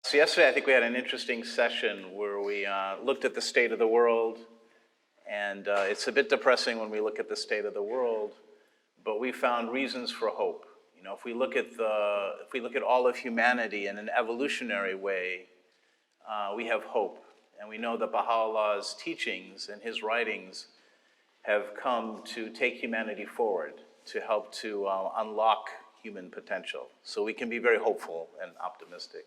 So yesterday I think we had an interesting session where we looked at the state of the world, and it's a bit depressing when we look at the state of the world, but we found reasons for hope. You know, if we look at all of humanity in an evolutionary way, we have hope, and we know that Baha'u'llah's teachings and his writings have come to take humanity forward, to help to unlock human potential. So we can be very hopeful and optimistic.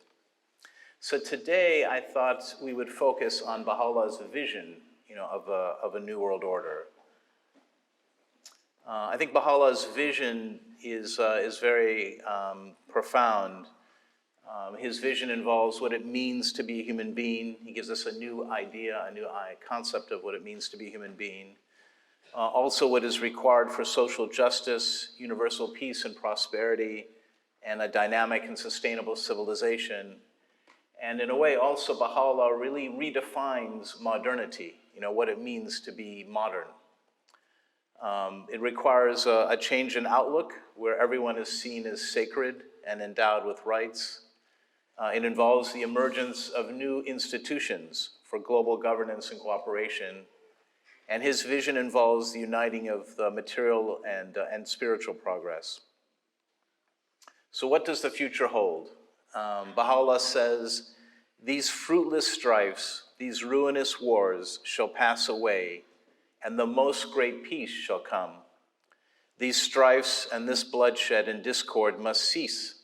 So today I thought we would focus on Baha'u'llah's vision, of a new world order. I think Baha'u'llah's vision is very profound. His vision involves what it means to be a human being. He gives us a new idea, a new concept of what it means to be a human being. Also what is required for social justice, universal peace and prosperity, and a dynamic and sustainable civilization. And in a way, also, Baha'u'llah really redefines modernity, what it means to be modern. It requires a change in outlook where everyone is seen as sacred and endowed with rights. It involves the emergence of new institutions for global governance and cooperation. And his vision involves the uniting of the material and spiritual progress. So what does the future hold? Baha'u'llah says, "These fruitless strifes, these ruinous wars shall pass away, and the most great peace shall come. These strifes and this bloodshed and discord must cease,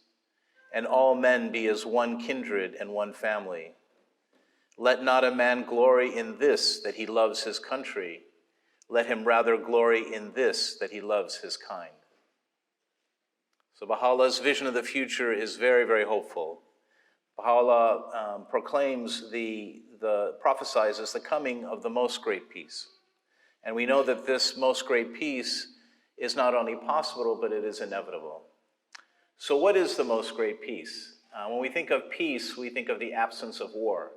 and all men be as one kindred and one family. Let not a man glory in this, that he loves his country. Let him rather glory in this, that he loves his kind." So Baha'u'llah's vision of the future is very, very hopeful. Baha'u'llah prophesizes the coming of the most great peace. And we know that this most great peace is not only possible, but it is inevitable. So what is the most great peace? When we think of peace, we think of the absence of war.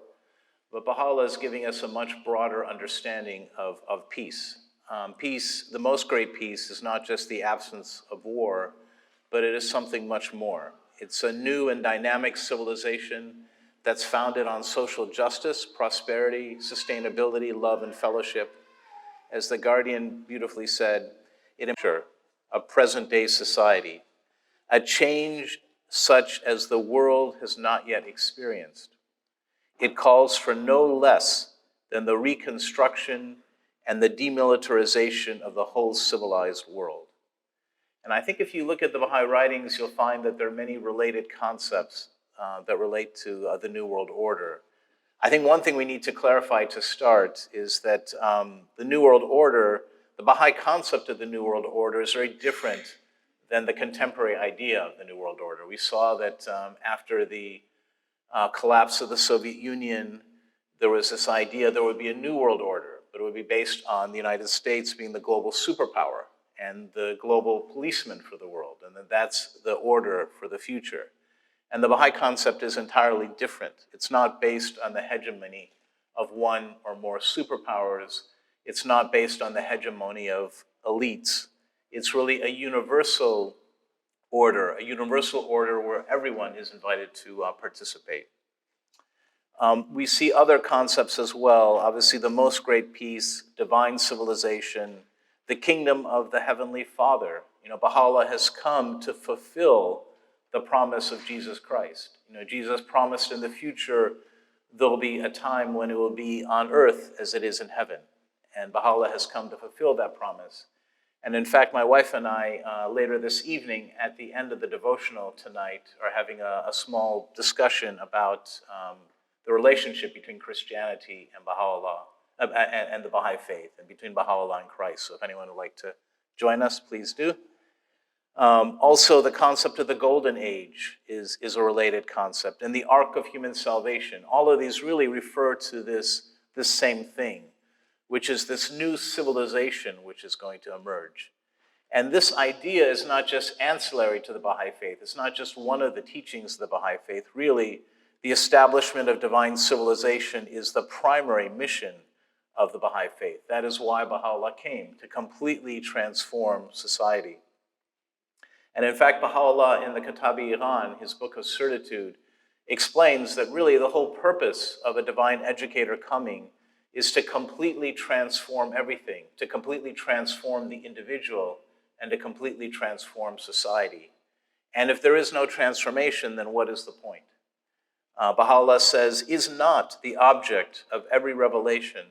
But Baha'u'llah is giving us a much broader understanding of peace. Peace, the most great peace, is not just the absence of war, but it is something much more. It's a new and dynamic civilization that's founded on social justice, prosperity, sustainability, love, and fellowship. As The Guardian beautifully said, it ensures a present-day society, a change such as the world has not yet experienced. It calls for no less than the reconstruction and the demilitarization of the whole civilized world. And I think if you look at the Baha'i writings, you'll find that there are many related concepts that relate to the New World Order. I think one thing we need to clarify to start is that the New World Order, the Baha'i concept of the New World Order, is very different than the contemporary idea of the New World Order. We saw that after the collapse of the Soviet Union, there was this idea there would be a New World Order, but it would be based on the United States being the global superpower and the global policeman for the world, and that's the order for the future. And the Baha'i concept is entirely different. It's not based on the hegemony of one or more superpowers. It's not based on the hegemony of elites. It's really a universal order where everyone is invited to participate. We see other concepts as well. Obviously, the most great peace, divine civilization, the kingdom of the Heavenly Father. Baha'u'llah has come to fulfill the promise of Jesus Christ. Jesus promised in the future there'll be a time when it will be on earth as it is in heaven. And Baha'u'llah has come to fulfill that promise. And in fact, my wife and I, later this evening, at the end of the devotional tonight, are having a small discussion about the relationship between Christianity and Baha'u'llah, and the Baha'i faith, and between Baha'u'llah and Christ. So if anyone would like to join us, please do. Also, the concept of the Golden Age is a related concept, and the arc of human salvation. All of these really refer to this same thing, which is this new civilization which is going to emerge. And this idea is not just ancillary to the Baha'i faith. It's not just one of the teachings of the Baha'i faith. Really, the establishment of divine civilization is the primary mission of the Baha'i faith. That is why Baha'u'llah came, to completely transform society. And in fact, Baha'u'llah in the Kitab-i-Iran, his book of certitude, explains that really the whole purpose of a divine educator coming is to completely transform everything, to completely transform the individual, and to completely transform society. And if there is no transformation, then what is the point? Baha'u'lláh says, is not the object of every revelation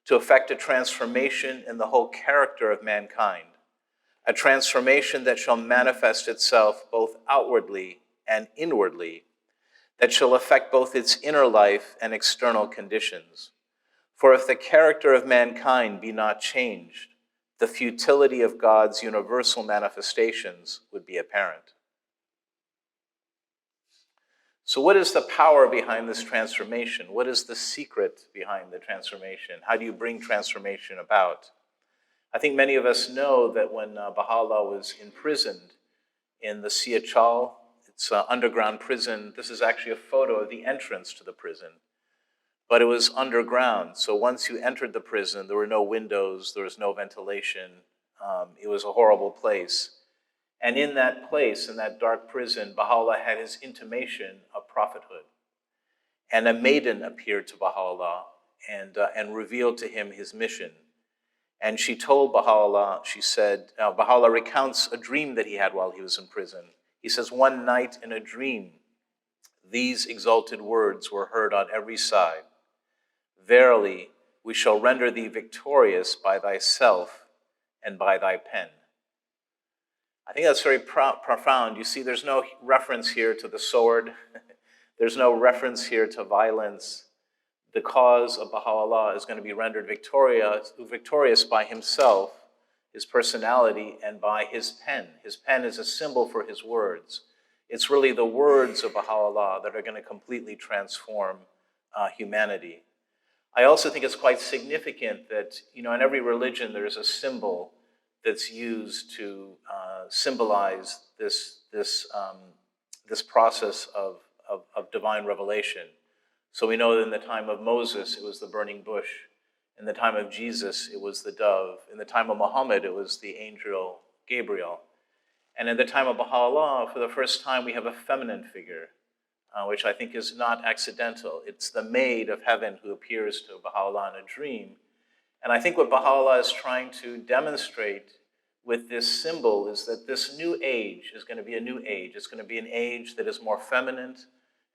to effect a transformation in the whole character of mankind, a transformation that shall manifest itself both outwardly and inwardly, that shall affect both its inner life and external conditions. For if the character of mankind be not changed, the futility of God's universal manifestations would be apparent. So what is the power behind this transformation? What is the secret behind the transformation? How do you bring transformation about? I think many of us know that when Baha'u'lláh was imprisoned in the Siachal, it's an underground prison. This is actually a photo of the entrance to the prison. But it was underground, so once you entered the prison, there were no windows, there was no ventilation. It was a horrible place. And in that place, in that dark prison, Baha'u'lláh had his intimation of prophethood. And a maiden appeared to Baha'u'lláh and revealed to him his mission. And she told Baha'u'lláh, she said, Baha'u'lláh recounts a dream that he had while he was in prison. He says, one night in a dream, these exalted words were heard on every side. Verily, we shall render thee victorious by thyself and by thy pen. I think that's very profound. You see, there's no reference here to the sword. There's no reference here to violence. The cause of Baha'u'lláh is going to be rendered victorious by himself, his personality, and by his pen. His pen is a symbol for his words. It's really the words of Baha'u'lláh that are going to completely transform humanity. I also think it's quite significant that, in every religion there's a symbol that's used to symbolize this process of divine revelation. So we know that in the time of Moses, it was the burning bush. In the time of Jesus, it was the dove. In the time of Muhammad, it was the angel Gabriel. And in the time of Baha'u'lláh, for the first time, we have a feminine figure, which I think is not accidental. It's the maid of heaven who appears to Baha'u'lláh in a dream. And I think what Baha'u'lláh is trying to demonstrate with this symbol is that this new age is going to be a new age. It's going to be an age that is more feminine,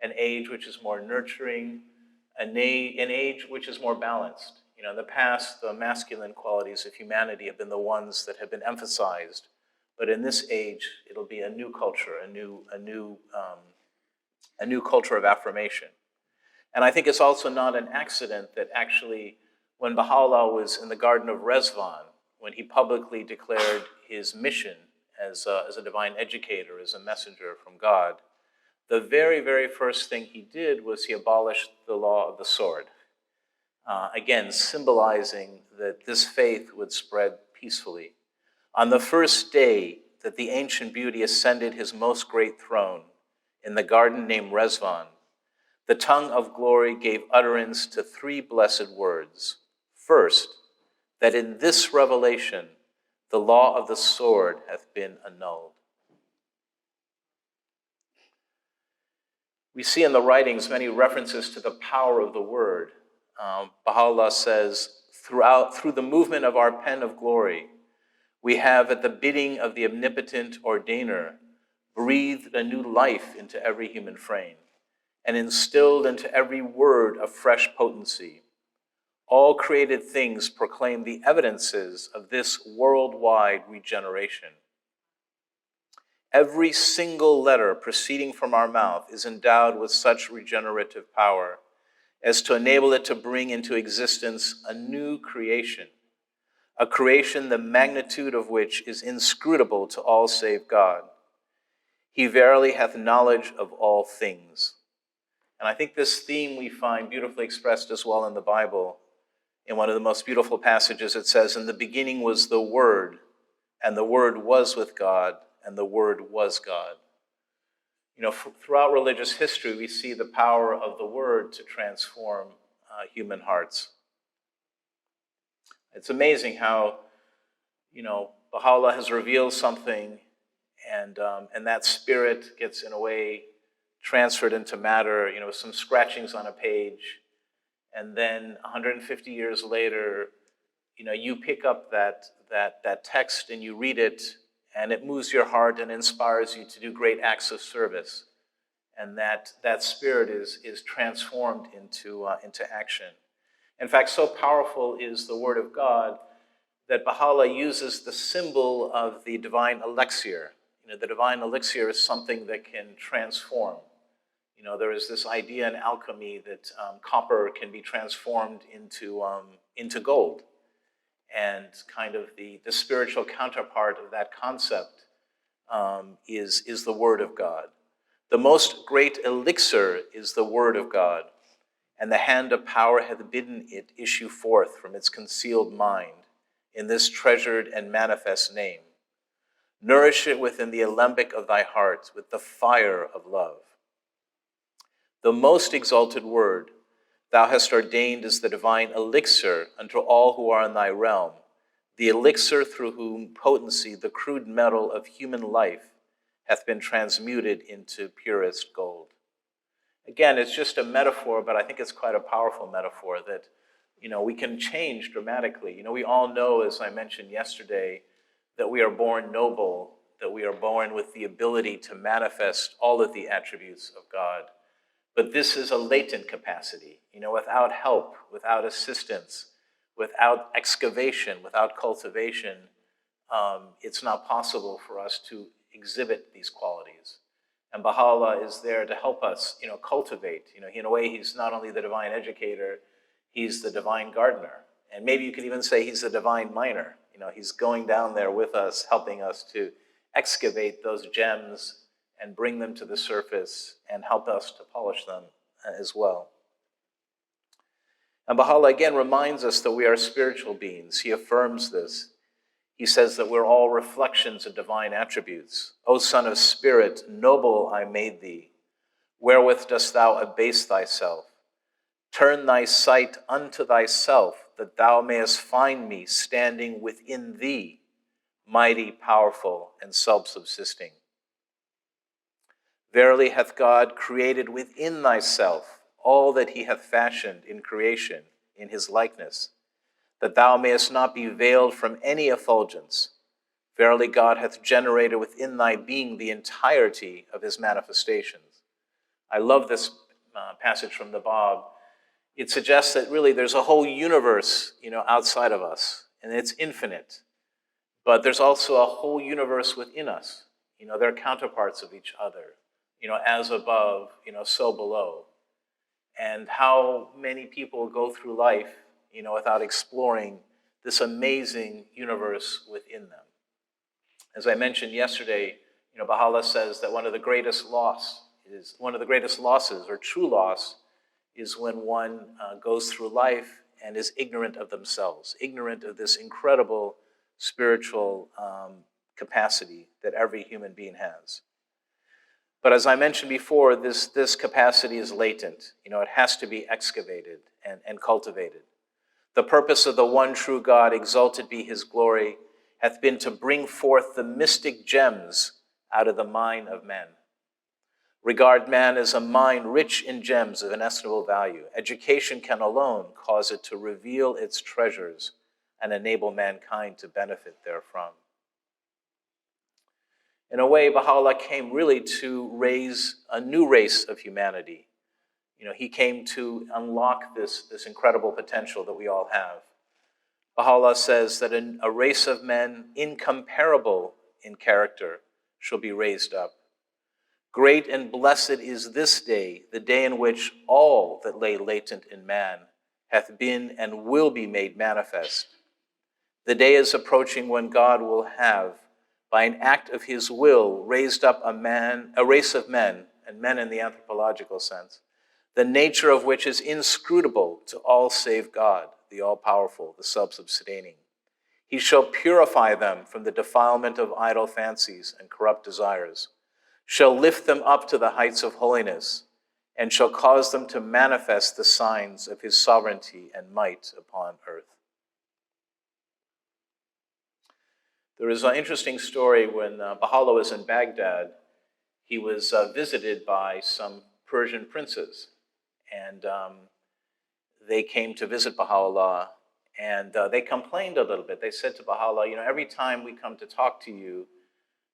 an age which is more nurturing, an age which is more balanced. In the past, the masculine qualities of humanity have been the ones that have been emphasized. But in this age, it'll be a new culture, a new culture of affirmation. And I think it's also not an accident that actually, when Baha'u'lláh was in the Garden of Rezvan, when he publicly declared his mission as a divine educator, as a messenger from God, the very, very first thing he did was he abolished the law of the sword. Again, symbolizing that this faith would spread peacefully. On the first day that the ancient beauty ascended his most great throne in the garden named Rezvan, the tongue of glory gave utterance to three blessed words. First, that in this revelation, the law of the sword hath been annulled. We see in the writings many references to the power of the word. Baha'u'lláh says, through the movement of our pen of glory, we have, at the bidding of the omnipotent ordainer, breathed a new life into every human frame and instilled into every word a fresh potency. All created things proclaim the evidences of this worldwide regeneration. Every single letter proceeding from our mouth is endowed with such regenerative power as to enable it to bring into existence a new creation, a creation the magnitude of which is inscrutable to all save God. He verily hath knowledge of all things. And I think this theme we find beautifully expressed as well in the Bible. In one of the most beautiful passages, it says, in the beginning was the Word, and the Word was with God, and the Word was God. Throughout religious history, we see the power of the Word to transform human hearts. It's amazing how, Baha'u'lláh has revealed something, and that spirit gets, in a way, transferred into matter, some scratchings on a page, and then 150 years later, you pick up that text and you read it, and it moves your heart and inspires you to do great acts of service. And that spirit is transformed into action. In fact, so powerful is the Word of God that Baha'u'lláh uses the symbol of the divine elixir. The divine elixir is something that can transform. There is this idea in alchemy that copper can be transformed into gold. And kind of the spiritual counterpart of that concept is the Word of God. The most great elixir is the Word of God, and the hand of power hath bidden it issue forth from its concealed mind in this treasured and manifest name. Nourish it within the alembic of thy heart with the fire of love. The most exalted Word thou hast ordained as the divine elixir unto all who are in thy realm, the elixir through whom potency, the crude metal of human life, hath been transmuted into purest gold. Again, it's just a metaphor, but I think it's quite a powerful metaphor that, we can change dramatically. We all know, as I mentioned yesterday, that we are born noble, that we are born with the ability to manifest all of the attributes of God. But this is a latent capacity, without help, without assistance, without excavation, without cultivation, it's not possible for us to exhibit these qualities. And Baha'u'lláh is there to help us, cultivate. In a way, he's not only the divine educator, he's the divine gardener. And maybe you could even say he's the divine miner. He's going down there with us, helping us to excavate those gems and bring them to the surface and help us to polish them as well. And Baha'u'lláh again reminds us that we are spiritual beings. He affirms this. He says that we're all reflections of divine attributes. O Son of Spirit, noble I made thee. Wherewith dost thou abase thyself? Turn thy sight unto thyself, that thou mayest find me standing within thee, mighty, powerful, and self-subsisting. Verily hath God created within thyself all that he hath fashioned in creation in his likeness, that thou mayest not be veiled from any effulgence. Verily God hath generated within thy being the entirety of his manifestations. I love this passage from the Bab. It suggests that really there's a whole universe, outside of us, and it's infinite. But there's also a whole universe within us. They're counterparts of each other. As above, so below. And how many people go through life, without exploring this amazing universe within them. As I mentioned yesterday, Baha'u'lláh says that one of the greatest losses or true loss is when one goes through life and is ignorant of themselves, ignorant of this incredible spiritual capacity that every human being has. But as I mentioned before, this capacity is latent. It has to be excavated and cultivated. The purpose of the one true God, exalted be his glory, hath been to bring forth the mystic gems out of the mine of men. Regard man as a mine rich in gems of inestimable value. Education can alone cause it to reveal its treasures and enable mankind to benefit therefrom. In a way, Baha'u'lláh came really to raise a new race of humanity. He came to unlock this incredible potential that we all have. Baha'u'lláh says that a race of men incomparable in character shall be raised up. Great and blessed is this day, the day in which all that lay latent in man hath been and will be made manifest. The day is approaching when God will have, by an act of his will, raised up a race of men, and men in the anthropological sense, the nature of which is inscrutable to all save God, the all-powerful, the self-sustaining. He shall purify them from the defilement of idle fancies and corrupt desires, shall lift them up to the heights of holiness, and shall cause them to manifest the signs of his sovereignty and might upon earth. There is an interesting story when Baha'u'lláh was in Baghdad. he was visited by some Persian princes, and they came to visit Baha'u'lláh, and they complained a little bit. They said to Baha'u'lláh, every time we come to talk to you,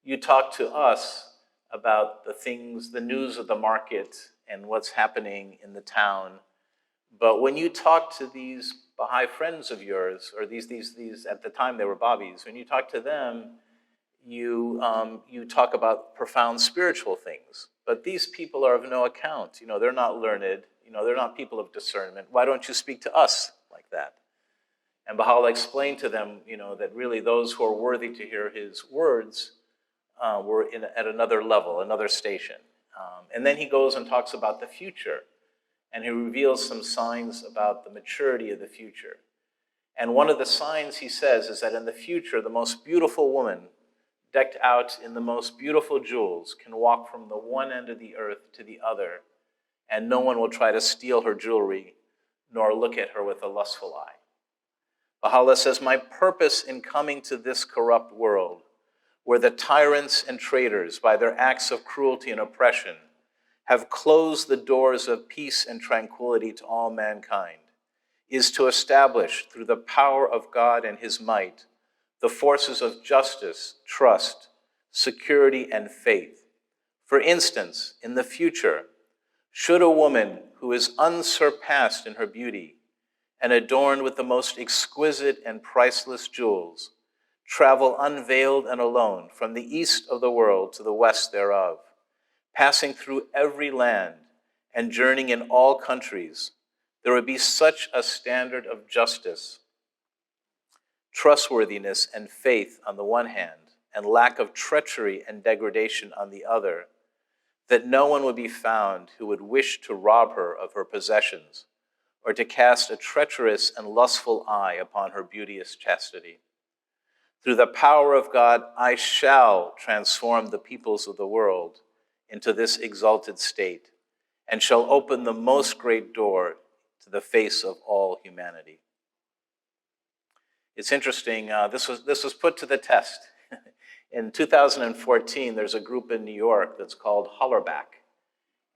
you talk to us about the things, the news of the market and what's happening in the town. But when you talk to these Baha'i friends of yours, or these at the time they were Babis, when you talk to them, you talk about profound spiritual things. But these people are of no account. They're not learned. They're not people of discernment. Why don't you speak to us like that? And Baha'u'lláh explained to them, that really those who are worthy to hear his words were at another level, another station. And then he goes and talks about the future. And he reveals some signs about the maturity of the future. And one of the signs, he says, is that in the future, the most beautiful woman, decked out in the most beautiful jewels, can walk from the one end of the earth to the other, and no one will try to steal her jewelry, nor look at her with a lustful eye. Baha'u'lláh says, my purpose in coming to this corrupt world, where the tyrants and traitors, by their acts of cruelty and oppression, have closed the doors of peace and tranquility to all mankind, is to establish, through the power of God and his might, the forces of justice, trust, security, and faith. For instance, in the future, should a woman who is unsurpassed in her beauty and adorned with the most exquisite and priceless jewels travel unveiled and alone from the east of the world to the west thereof, passing through every land and journeying in all countries, there would be such a standard of justice, trustworthiness, and faith on the one hand, and lack of treachery and degradation on the other, that no one would be found who would wish to rob her of her possessions or to cast a treacherous and lustful eye upon her beauteous chastity. Through the power of God, I shall transform the peoples of the world into this exalted state, and shall open the most great door to the face of all humanity. It's interesting, this was put to the test. In 2014, there's a group in New York that's called Hollerback,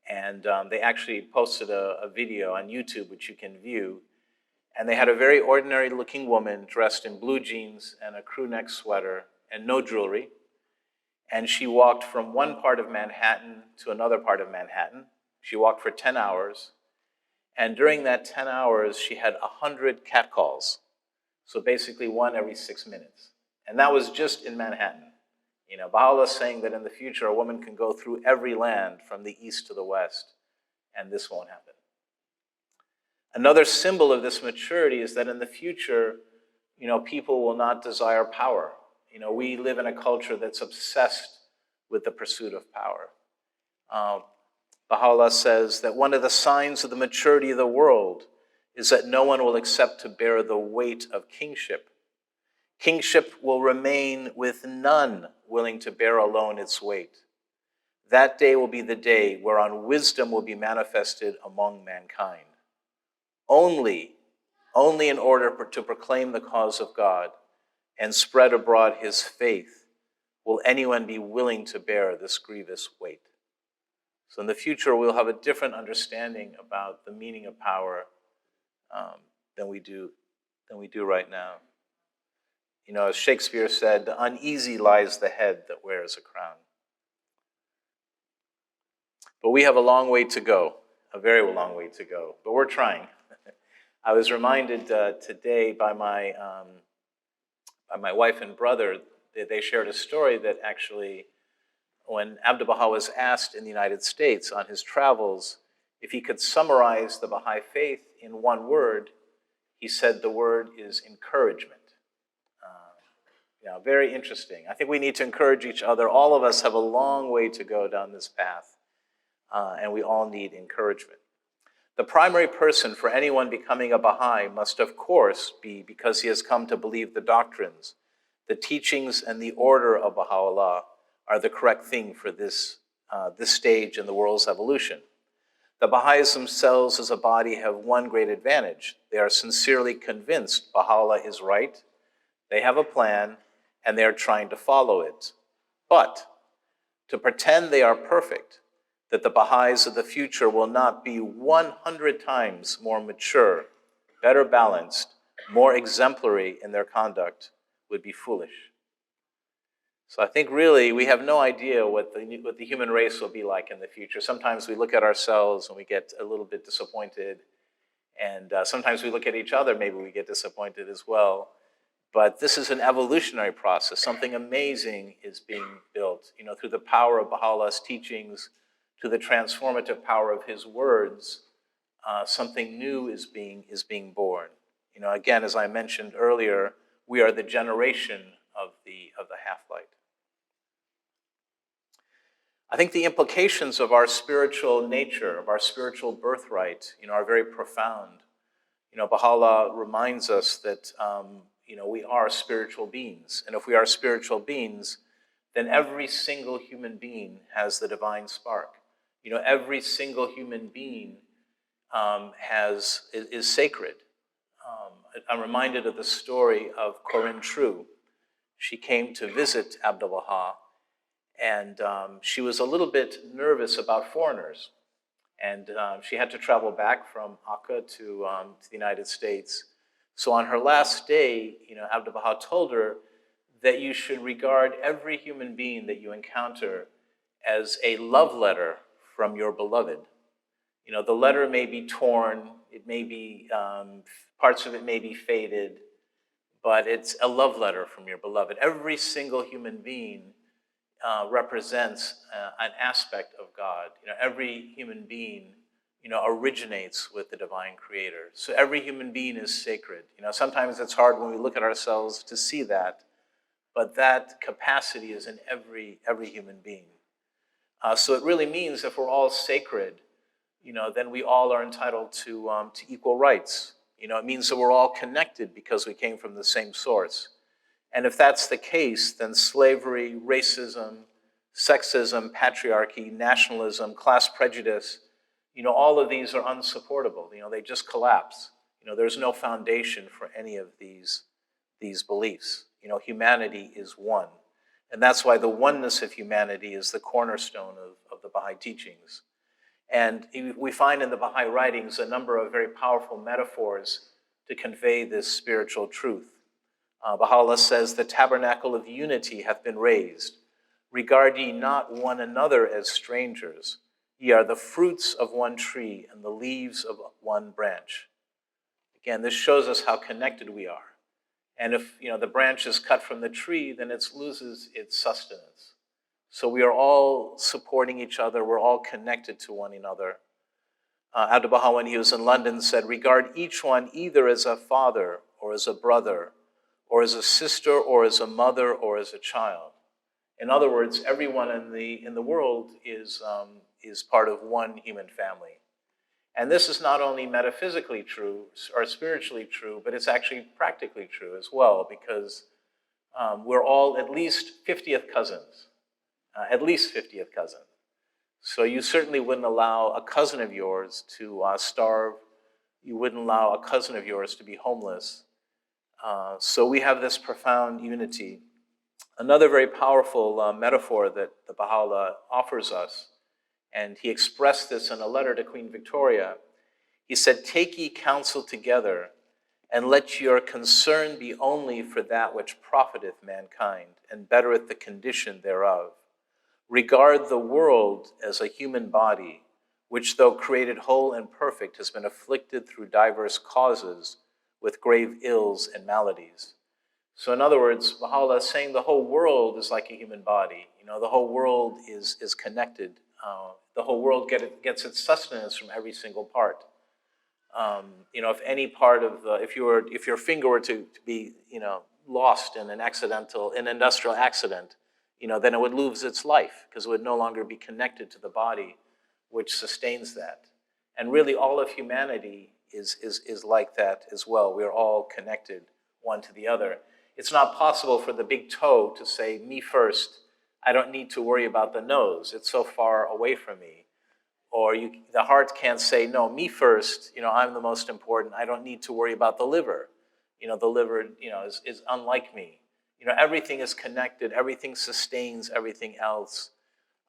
and they actually posted a video on YouTube, which you can view, and they had a very ordinary looking woman dressed in blue jeans and a crew neck sweater and no jewelry. And she walked from one part of Manhattan to another part of Manhattan. She walked for 10 hours. And during that 10 hours, she had 100 catcalls. So basically one every 6 minutes. And that was just in Manhattan. Baha'u'lláh is saying that in the future, a woman can go through every land from the east to the west, and this won't happen. Another symbol of this maturity is that in the future, people will not desire power. We live in a culture that's obsessed with the pursuit of power. Baha'u'lláh says that one of the signs of the maturity of the world is that no one will accept to bear the weight of kingship. Kingship will remain with none willing to bear alone its weight. That day will be the day whereon wisdom will be manifested among mankind. Only in order to proclaim the cause of God and spread abroad his faith will anyone be willing to bear this grievous weight. So in the future, we'll have a different understanding about the meaning of power than we do right now. As Shakespeare said, uneasy lies the head that wears a crown. But we have a long way to go, a very long way to go, but we're trying. I was reminded today by my wife and brother. They shared a story that actually, when Abdu'l-Baha was asked in the United States on his travels if he could summarize the Baha'i faith in one word, he said the word is encouragement. Very interesting. I think we need to encourage each other. All of us have a long way to go down this path, and we all need encouragement. The primary person for anyone becoming a Baha'i must, of course, be because he has come to believe the doctrines, the teachings, and the order of Baha'u'lláh are the correct thing for this stage in the world's evolution. The Baha'is themselves as a body have one great advantage. They are sincerely convinced Baha'u'lláh is right, they have a plan, and they are trying to follow it. But to pretend they are perfect, that the Baha'is of the future will not be 100 times more mature, better balanced, more exemplary in their conduct, would be foolish. So I think really we have no idea what the human race will be like in the future. Sometimes we look at ourselves and we get a little bit disappointed, and sometimes we look at each other, maybe we get disappointed as well. But this is an evolutionary process. Something amazing is being built, through the power of Baha'u'llah's teachings, to the transformative power of his words. Something new is being born. Again, as I mentioned earlier, we are the generation of the half-light. I think the implications of our spiritual nature, of our spiritual birthright, are very profound. Baha'u'llah reminds us that we are spiritual beings. And if we are spiritual beings, then every single human being has the divine spark. Every single human being is sacred. I'm reminded of the story of Corinne True. She came to visit Abdu'l-Baha, and she was a little bit nervous about foreigners. And she had to travel back from Akka to the United States. So on her last day, Abdu'l-Baha told her that you should regard every human being that you encounter as a love letter from your beloved. The letter may be torn, it may be, parts of it may be faded, but it's a love letter from your beloved. Every single human being represents an aspect of God. Every human being, originates with the divine creator. So every human being is sacred. Sometimes it's hard when we look at ourselves to see that, but that capacity is in every human being. So it really means if we're all sacred, then we all are entitled to equal rights. It means that we're all connected because we came from the same source. And if that's the case, then slavery, racism, sexism, patriarchy, nationalism, class prejudice, all of these are unsupportable. They just collapse. There's no foundation for any of these beliefs. Humanity is one. And that's why the oneness of humanity is the cornerstone of the Baha'i teachings. And we find in the Baha'i writings a number of very powerful metaphors to convey this spiritual truth. Baha'u'llah says, "The tabernacle of unity hath been raised. Regard ye not one another as strangers. Ye are the fruits of one tree and the leaves of one branch." Again, this shows us how connected we are. And if the branch is cut from the tree, then it loses its sustenance. So we are all supporting each other. We're all connected to one another. Abdu'l-Baha, when he was in London, said, "Regard each one either as a father or as a brother or as a sister or as a mother or as a child." In other words, everyone in the world is part of one human family. And this is not only metaphysically true or spiritually true, but it's actually practically true as well, because we're all at least 50th cousins. At least 50th cousin. So you certainly wouldn't allow a cousin of yours to starve. You wouldn't allow a cousin of yours to be homeless. So we have this profound unity. Another very powerful metaphor that the Baha'u'llah offers us, and he expressed this in a letter to Queen Victoria. He said, "Take ye counsel together, and let your concern be only for that which profiteth mankind, and bettereth the condition thereof. Regard the world as a human body, which though created whole and perfect has been afflicted through diverse causes with grave ills and maladies." So in other words, Baha'u'llah is saying the whole world is like a human body. The whole world is connected. The whole world gets its sustenance from every single part. If any part of if your finger were to be, lost in an industrial accident, then it would lose its life because it would no longer be connected to the body, which sustains that. And really, all of humanity is like that as well. We are all connected one to the other. It's not possible for the big toe to say, "Me first. I don't need to worry about the nose. It's so far away from me." Or the heart can't say, "No, me first. I'm the most important. I don't need to worry about the liver. The liver, is unlike me." Everything is connected. Everything sustains everything else.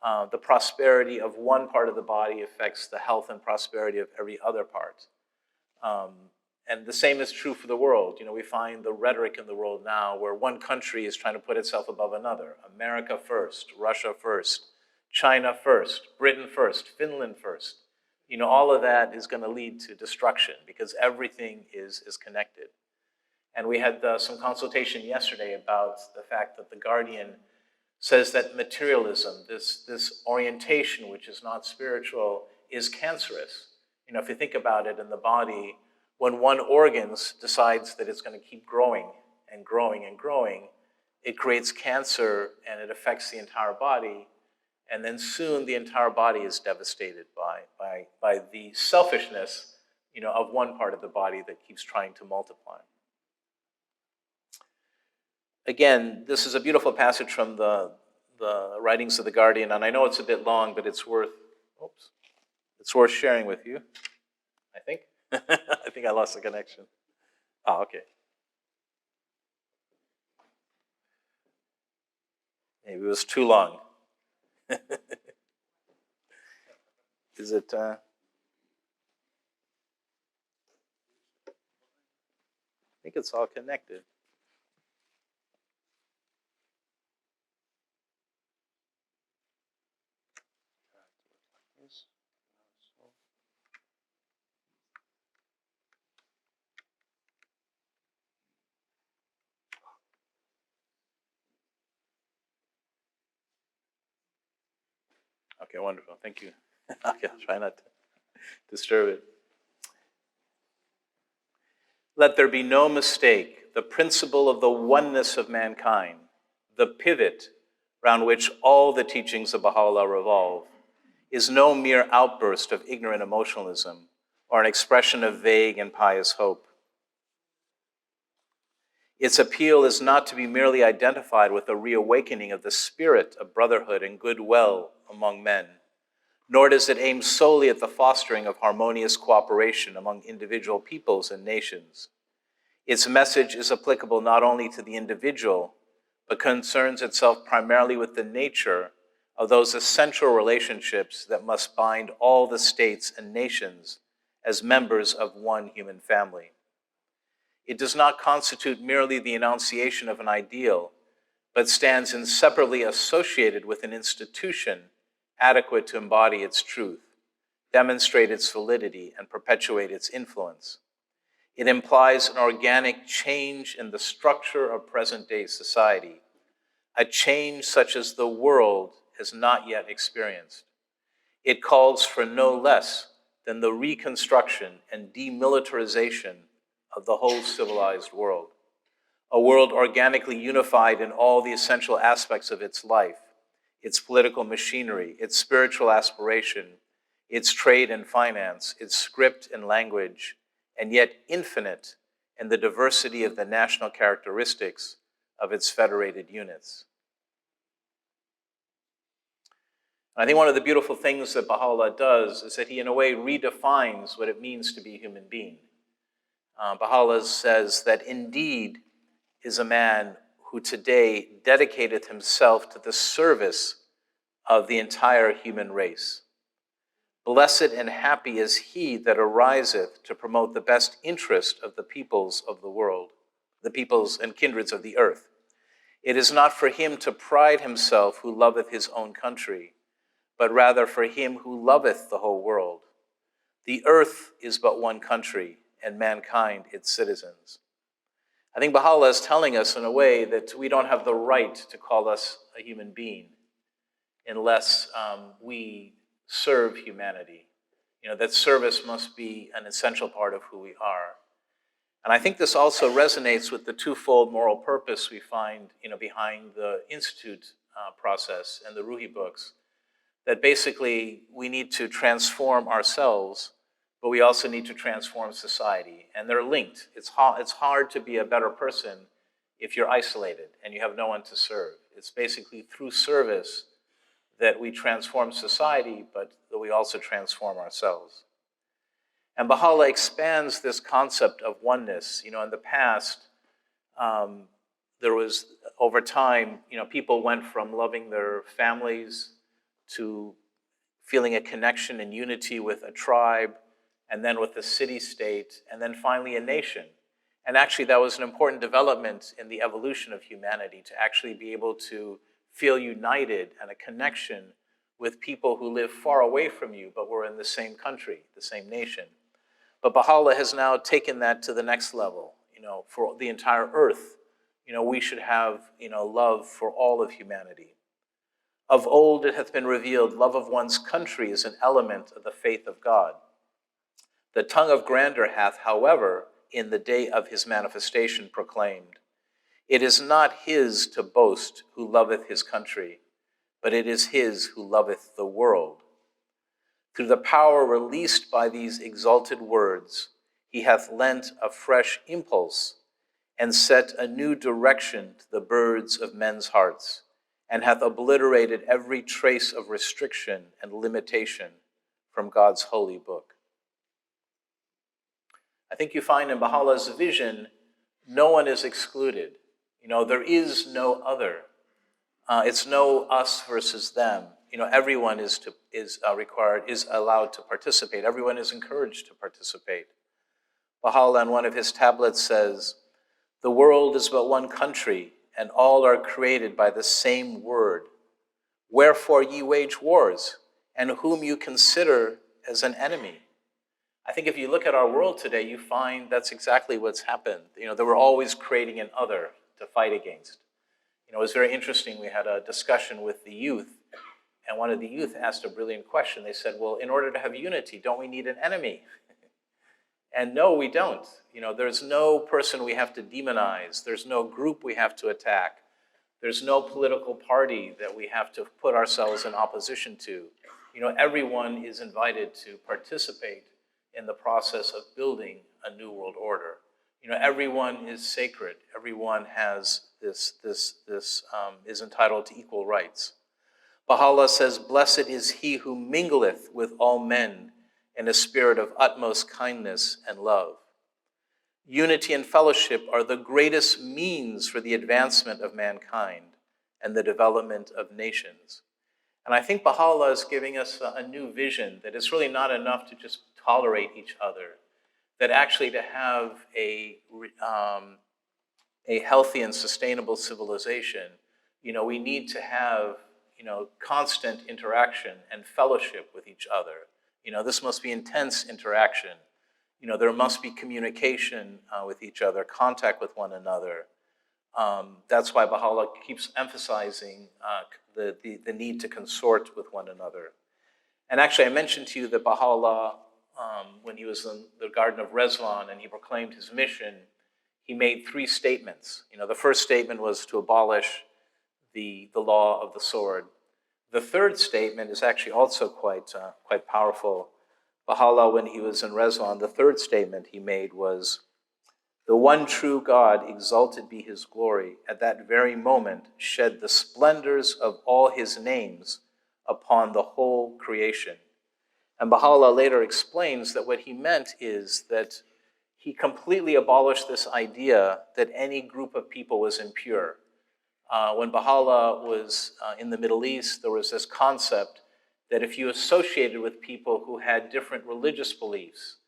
the prosperity of one part of the body affects the health and prosperity of every other part. And the same is true for the world. We find the rhetoric in the world now where one country is trying to put itself above another. America first, Russia first, China first, Britain first, Finland first. All of that is going to lead to destruction because everything is connected. And we had some consultation yesterday about the fact that The Guardian says that materialism, this orientation which is not spiritual, is cancerous. If you think about it in the body, when one organ decides that it's going to keep growing and growing and growing, it creates cancer and it affects the entire body. And then soon the entire body is devastated by the selfishness, of one part of the body that keeps trying to multiply. Again, this is a beautiful passage from the writings of The Guardian, and I know it's a bit long, but it's worth sharing with you, I think. I think I lost the connection. Oh, okay. Maybe it was too long. Is it... I think it's all connected. Okay, wonderful. Thank you. Okay, I'll try not to disturb it. Let there be no mistake. The principle of the oneness of mankind, the pivot around which all the teachings of Baha'u'lláh revolve, is no mere outburst of ignorant emotionalism or an expression of vague and pious hope. Its appeal is not to be merely identified with a reawakening of the spirit of brotherhood and goodwill among men, nor does it aim solely at the fostering of harmonious cooperation among individual peoples and nations. Its message is applicable not only to the individual, but concerns itself primarily with the nature of those essential relationships that must bind all the states and nations as members of one human family. It does not constitute merely the enunciation of an ideal, but stands inseparably associated with an institution adequate to embody its truth, demonstrate its validity, and perpetuate its influence. It implies an organic change in the structure of present-day society, a change such as the world has not yet experienced. It calls for no less than the reconstruction and demilitarization of the whole civilized world, a world organically unified in all the essential aspects of its life, its political machinery, its spiritual aspiration, its trade and finance, its script and language, and yet infinite in the diversity of the national characteristics of its federated units. I think one of the beautiful things that Baha'u'lláh does is that he, in a way, redefines what it means to be a human being. Baha'u'lláh says that indeed is a man who today dedicateth himself to the service of the entire human race. Blessed and happy is he that ariseth to promote the best interest of the peoples of the world, the peoples and kindreds of the earth. It is not for him to pride himself who loveth his own country, but rather for him who loveth the whole world. The earth is but one country, and mankind its citizens. I think Baha'u'lláh is telling us in a way that we don't have the right to call us a human being unless we serve humanity. That service must be an essential part of who we are. And I think this also resonates with the twofold moral purpose we find behind the Institute process and the Ruhi books, that basically we need to transform ourselves, but we also need to transform society. And they're linked. It's hard to be a better person if you're isolated and you have no one to serve. It's basically through service that we transform society, but that we also transform ourselves. And Baha'u'lláh expands this concept of oneness. In the past, there was, over time, people went from loving their families to feeling a connection and unity with a tribe, and then with a city-state, and then finally a nation. And actually that was an important development in the evolution of humanity, to actually be able to feel united and a connection with people who live far away from you, but were in the same country, the same nation. But Baha'u'lláh has now taken that to the next level. For the entire earth, we should have, love for all of humanity. Of old it hath been revealed, love of one's country is an element of the faith of God. The tongue of grandeur hath, however, in the day of his manifestation proclaimed, it is not his to boast who loveth his country, but it is his who loveth the world. Through the power released by these exalted words, he hath lent a fresh impulse and set a new direction to the birds of men's hearts, and hath obliterated every trace of restriction and limitation from God's holy book. I think you find in Baha'u'llah's vision, no one is excluded. There is no other. It's no us versus them. Everyone is allowed to participate. Everyone is encouraged to participate. Baha'u'lláh in one of his tablets says, the world is but one country, and all are created by the same word. Wherefore ye wage wars, and whom you consider as an enemy. I think if you look at our world today, you find that's exactly what's happened. They were always creating an other to fight against. It was very interesting. We had a discussion with the youth, and one of the youth asked a brilliant question. They said, well, in order to have unity, don't we need an enemy? And no, we don't. There's no person we have to demonize. There's no group we have to attack. There's no political party that we have to put ourselves in opposition to. Everyone is invited to participate in the process of building a new world order. Everyone is sacred. Everyone has is entitled to equal rights. Baha'u'lláh says, blessed is he who mingleth with all men in a spirit of utmost kindness and love. Unity and fellowship are the greatest means for the advancement of mankind and the development of nations. And I think Baha'u'lláh is giving us a new vision that it's really not enough to just tolerate each other, that actually to have a healthy and sustainable civilization, we need to have, constant interaction and fellowship with each other. This must be intense interaction. There must be communication with each other, contact with one another. That's why Baha'u'lláh keeps emphasizing the need to consort with one another. And actually, I mentioned to you that Baha'u'lláh, when he was in the Garden of Rezwan and he proclaimed his mission, he made 3 statements. The first statement was to abolish the law of the sword. The third statement is actually also quite powerful. Baha'u'lláh, when he was in Rezwan, the third statement he made was, the one true God, exalted be his glory, at that very moment shed the splendors of all his names upon the whole creation. And Baha'u'lláh later explains that what he meant is that he completely abolished this idea that any group of people was impure. When Baha'u'lláh was in the Middle East, there was this concept that if you associated with people who had different religious beliefs,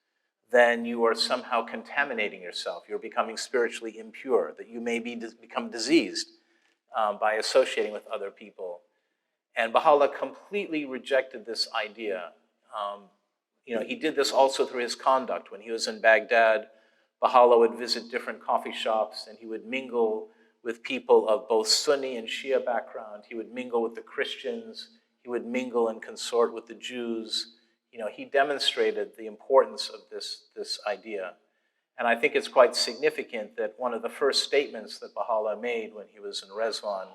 then you are somehow contaminating yourself. You're becoming spiritually impure, that you may become diseased by associating with other people. And Baha'u'lláh completely rejected this idea. He did this also through his conduct. When he was in Baghdad, Baha'u'lláh would visit different coffee shops and he would mingle with people of both Sunni and Shia background. He would mingle with the Christians. He would mingle and consort with the Jews. He demonstrated the importance of this idea. And I think it's quite significant that one of the first statements that Baha'u'lláh made when he was in Rezwan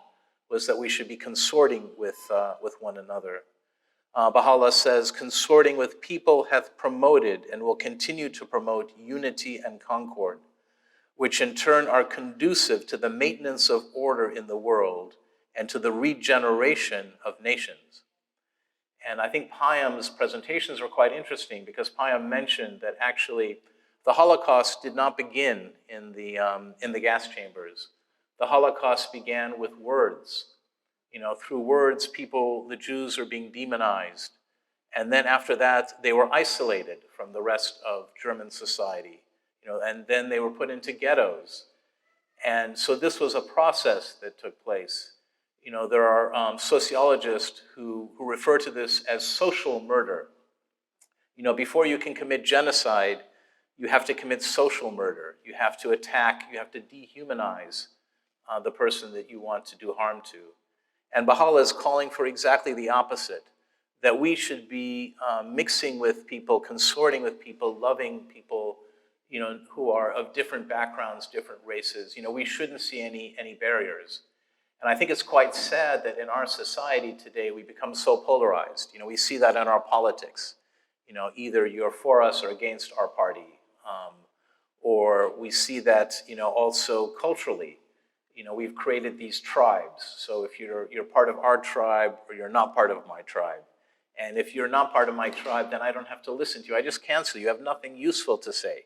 was that we should be consorting with one another. Baha'u'lláh says, consorting with people hath promoted and will continue to promote unity and concord, which in turn are conducive to the maintenance of order in the world and to the regeneration of nations. And I think Payam's presentations were quite interesting because Payam mentioned that actually the Holocaust did not begin in the gas chambers. The Holocaust began with words. Through words, the Jews are being demonized. And then after that, they were isolated from the rest of German society, and then they were put into ghettos. And so this was a process that took place. There are sociologists who refer to this as social murder. Before you can commit genocide, you have to commit social murder. You have to attack, you have to dehumanize the person that you want to do harm to. And Baha'u'lláh is calling for exactly the opposite, that we should be mixing with people, consorting with people, loving people, who are of different backgrounds, different races. We shouldn't see any barriers. And I think it's quite sad that in our society today, we become so polarized. We see that in our politics. Either you're for us or against our party. Or we see that, also culturally. We've created these tribes. So if you're part of our tribe or you're not part of my tribe. And if you're not part of my tribe, then I don't have to listen to you. I just cancel you. You have nothing useful to say.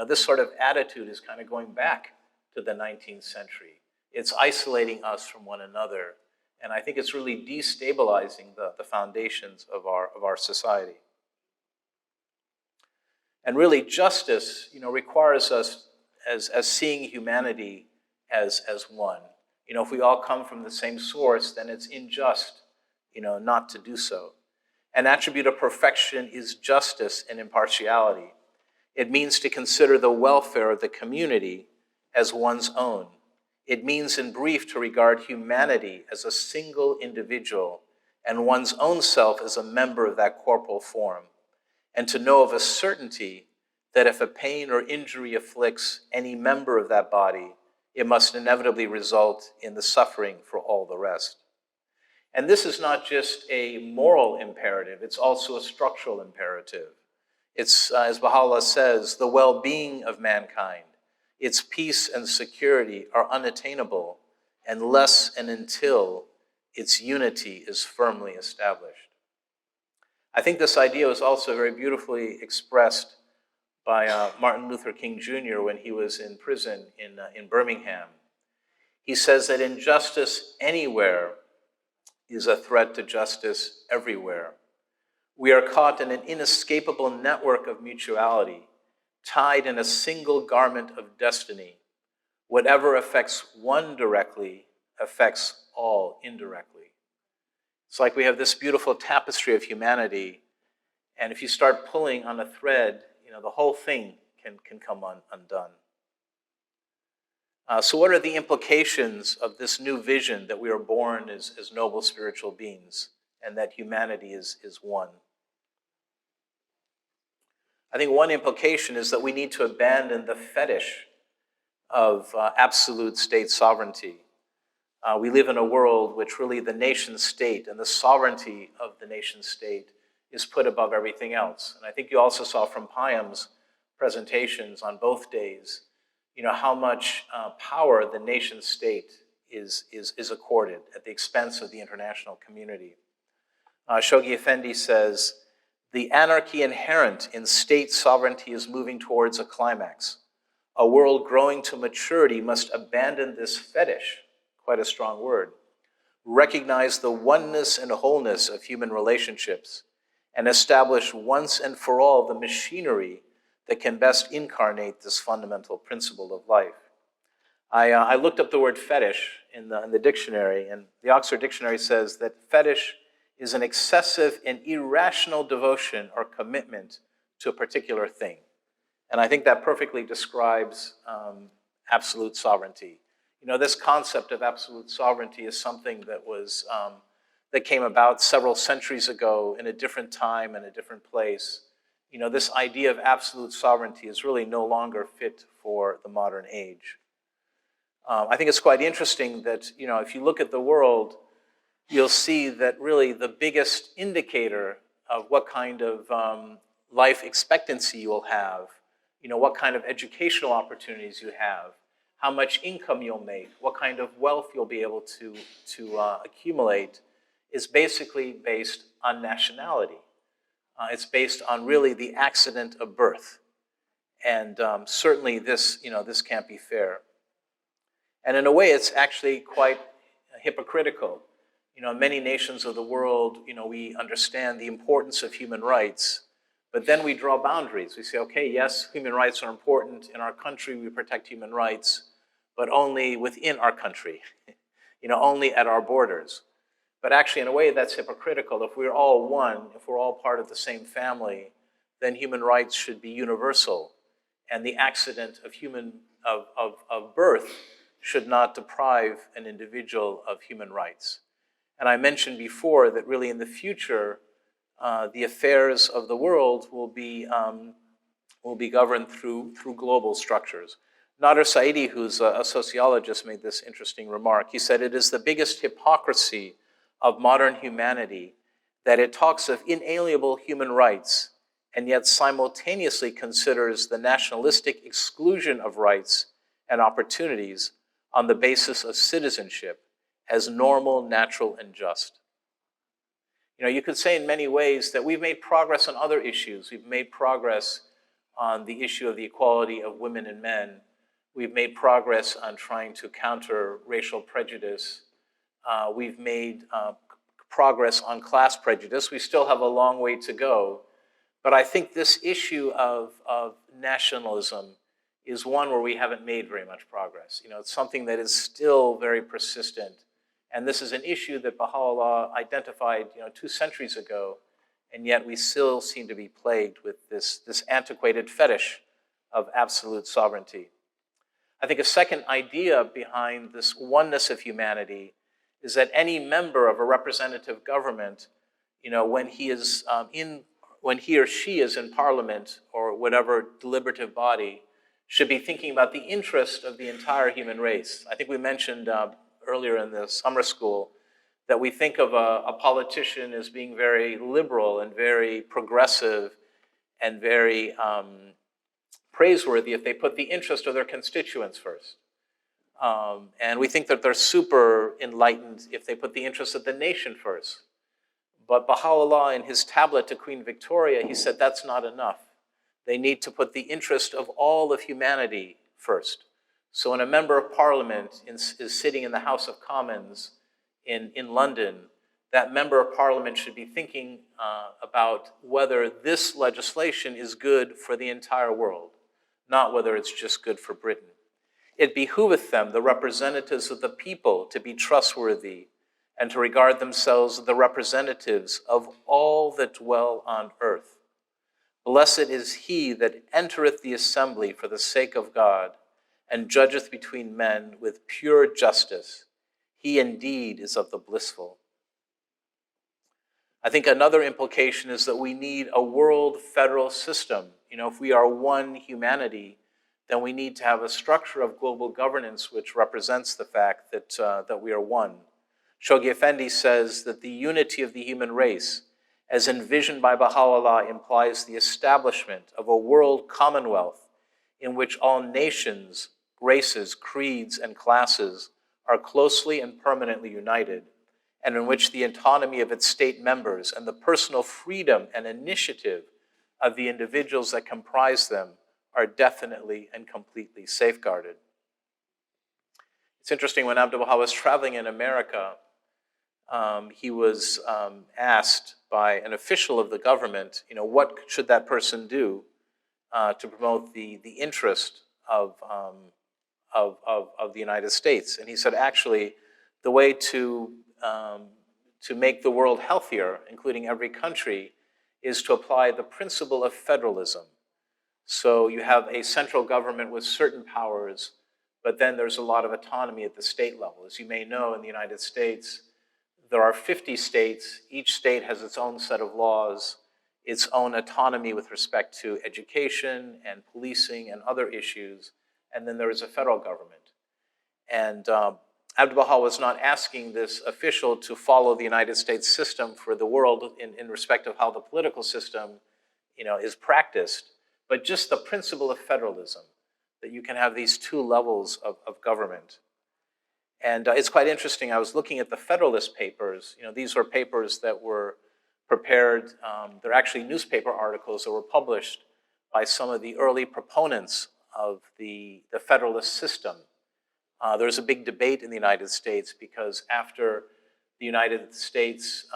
This sort of attitude is kind of going back to the 19th century. It's isolating us from one another. And I think it's really destabilizing the foundations of our society. And really, justice, requires us as seeing humanity as one. If we all come from the same source, then it's unjust, not to do so. An attribute of perfection is justice and impartiality. It means to consider the welfare of the community as one's own. It means, in brief, to regard humanity as a single individual and one's own self as a member of that corporal form, and to know of a certainty that if a pain or injury afflicts any member of that body, it must inevitably result in the suffering for all the rest. And this is not just a moral imperative, it's also a structural imperative. It's, as Baha'u'lláh says, the well-being of mankind, its peace and security are unattainable unless and until its unity is firmly established. I think this idea was also very beautifully expressed by Martin Luther King Jr. when he was in prison in Birmingham. He says that injustice anywhere is a threat to justice everywhere. We are caught in an inescapable network of mutuality, tied in a single garment of destiny. Whatever affects one directly affects all indirectly. It's like we have this beautiful tapestry of humanity, and if you start pulling on a thread, the whole thing can come undone. So what are the implications of this new vision that we are born as noble spiritual beings and that humanity is one? I think one implication is that we need to abandon the fetish of absolute state sovereignty. We live in a world which really the nation state and the sovereignty of the nation state is put above everything else. And I think you also saw from Payam's presentations on both days, how much power the nation state is accorded at the expense of the international community. Shoghi Effendi says, the anarchy inherent in state sovereignty is moving towards a climax. A world growing to maturity must abandon this fetish, quite a strong word, recognize the oneness and wholeness of human relationships, and establish once and for all the machinery that can best incarnate this fundamental principle of life. I looked up the word fetish in the dictionary, and the Oxford Dictionary says that fetish is an excessive and irrational devotion or commitment to a particular thing. And I think that perfectly describes absolute sovereignty. This concept of absolute sovereignty is something that came about several centuries ago in a different time and a different place. This idea of absolute sovereignty is really no longer fit for the modern age. I think it's quite interesting that, if you look at the world, you'll see that really the biggest indicator of what kind of life expectancy you will have, what kind of educational opportunities you have, how much income you'll make, what kind of wealth you'll be able to accumulate, is basically based on nationality. It's based on really the accident of birth. And certainly this can't be fair. And in a way, it's actually quite hypocritical, In many nations of the world, we understand the importance of human rights, but then we draw boundaries. We say, okay, yes, human rights are important. In our country, we protect human rights, but only within our country, only at our borders. But actually, in a way, that's hypocritical. If we're all one, if we're all part of the same family, then human rights should be universal. And the accident of birth should not deprive an individual of human rights. And I mentioned before that really in the future, the affairs of the world will be governed through global structures. Nader Saidi, who's a sociologist, made this interesting remark. He said, "It is the biggest hypocrisy of modern humanity that it talks of inalienable human rights and yet simultaneously considers the nationalistic exclusion of rights and opportunities on the basis of citizenship as normal, natural, and just." You could say in many ways that we've made progress on other issues. We've made progress on the issue of the equality of women and men. We've made progress on trying to counter racial prejudice. We've made progress on class prejudice. We still have a long way to go. But I think this issue of nationalism is one where we haven't made very much progress. It's something that is still very persistent. And this is an issue that Baha'u'lláh identified 2 centuries ago, and yet we still seem to be plagued with this antiquated fetish of absolute sovereignty. I think a second idea behind this oneness of humanity is that any member of a representative government, when he or she is in parliament or whatever deliberative body, should be thinking about the interest of the entire human race. I think we mentioned earlier in the summer school that we think of a politician as being very liberal and very progressive and very praiseworthy if they put the interest of their constituents first. And we think that they're super enlightened if they put the interest of the nation first. But Baha'u'lláh, in his tablet to Queen Victoria, he said that's not enough. They need to put the interest of all of humanity first. So when a member of parliament is sitting in the House of Commons in London, that member of parliament should be thinking about whether this legislation is good for the entire world, not whether it's just good for Britain. It behooveth them, the representatives of the people, to be trustworthy and to regard themselves as the representatives of all that dwell on earth. Blessed is he that entereth the assembly for the sake of God, and judgeth between men with pure justice. He indeed is of the blissful. I think another implication is that we need a world federal system. If we are one humanity, then we need to have a structure of global governance which represents the fact that we are one. Shoghi Effendi says that the unity of the human race, as envisioned by Baha'u'lláh, implies the establishment of a world commonwealth in which all nations, races, creeds, and classes are closely and permanently united, and in which the autonomy of its state members and the personal freedom and initiative of the individuals that comprise them are definitely and completely safeguarded. It's interesting, when Abdu'l-Baha was traveling in America, he was asked by an official of the government, what should that person do to promote the interest of the United States? And he said, actually, the way to make the world healthier, including every country, is to apply the principle of federalism. So you have a central government with certain powers, but then there's a lot of autonomy at the state level. As you may know, in the United States, there are 50 states. Each state has its own set of laws, its own autonomy with respect to education and policing and other issues, and then there is a federal government. And Abdu'l-Baha was not asking this official to follow the United States system for the world in respect of how the political system is practiced, but just the principle of federalism, that you can have these 2 levels of government. And it's quite interesting. I was looking at the Federalist Papers. These were papers that were prepared. They're actually newspaper articles that were published by some of the early proponents of the Federalist system. There's a big debate in the United States because after the United States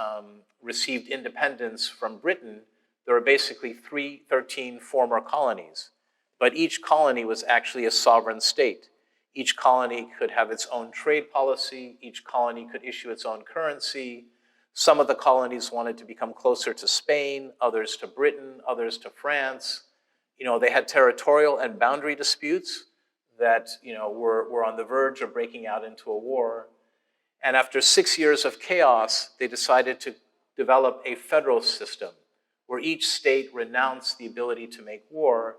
received independence from Britain, there were basically 13 former colonies. But each colony was actually a sovereign state. Each colony could have its own trade policy. Each colony could issue its own currency. Some of the colonies wanted to become closer to Spain, others to Britain, others to France. They had territorial and boundary disputes that were on the verge of breaking out into a war. And after 6 years of chaos, they decided to develop a federal system where each state renounced the ability to make war,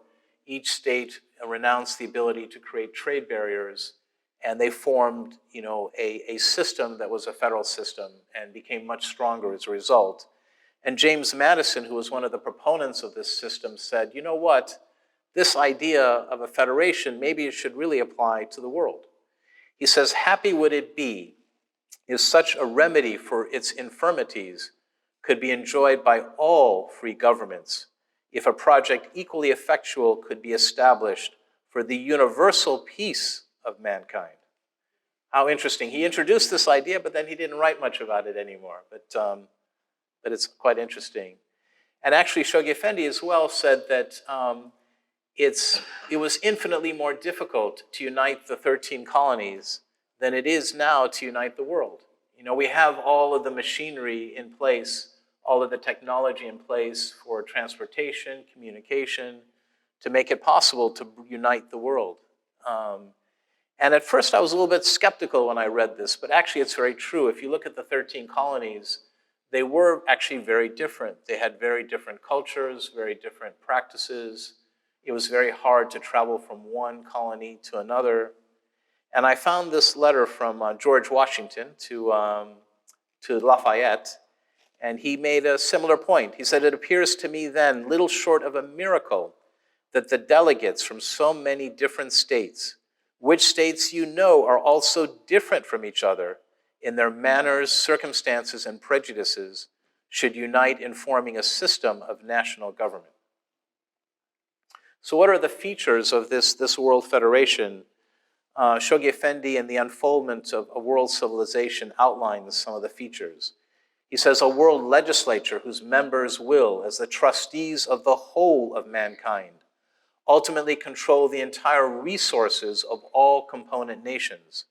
each state renounced the ability to create trade barriers, and they formed a system that was a federal system and became much stronger as a result. And James Madison, who was one of the proponents of this system, said, you know what? This idea of a federation, maybe it should really apply to the world. He says, happy would it be if such a remedy for its infirmities could be enjoyed by all free governments, if a project equally effectual could be established for the universal peace of mankind. How interesting. He introduced this idea, but then he didn't write much about it anymore. But it's quite interesting. And actually, Shoghi Effendi as well said that it was infinitely more difficult to unite the 13 colonies than it is now to unite the world. We have all of the machinery in place, all of the technology in place for transportation, communication, to make it possible to unite the world. And at first I was a little bit skeptical when I read this, but actually it's very true. If you look at the 13 colonies, they were actually very different. They had very different cultures, very different practices. It was very hard to travel from one colony to another. And I found this letter from George Washington to Lafayette, and he made a similar point. He said, it appears to me then little short of a miracle that the delegates from so many different states, which states are also different from each other in their manners, circumstances, and prejudices, should unite in forming a system of national government. So what are the features of this world federation? Shoghi Effendi in The Unfoldment of a World Civilization outlines some of the features. He says, a world legislature whose members will, as the trustees of the whole of mankind, ultimately control the entire resources of all component nations,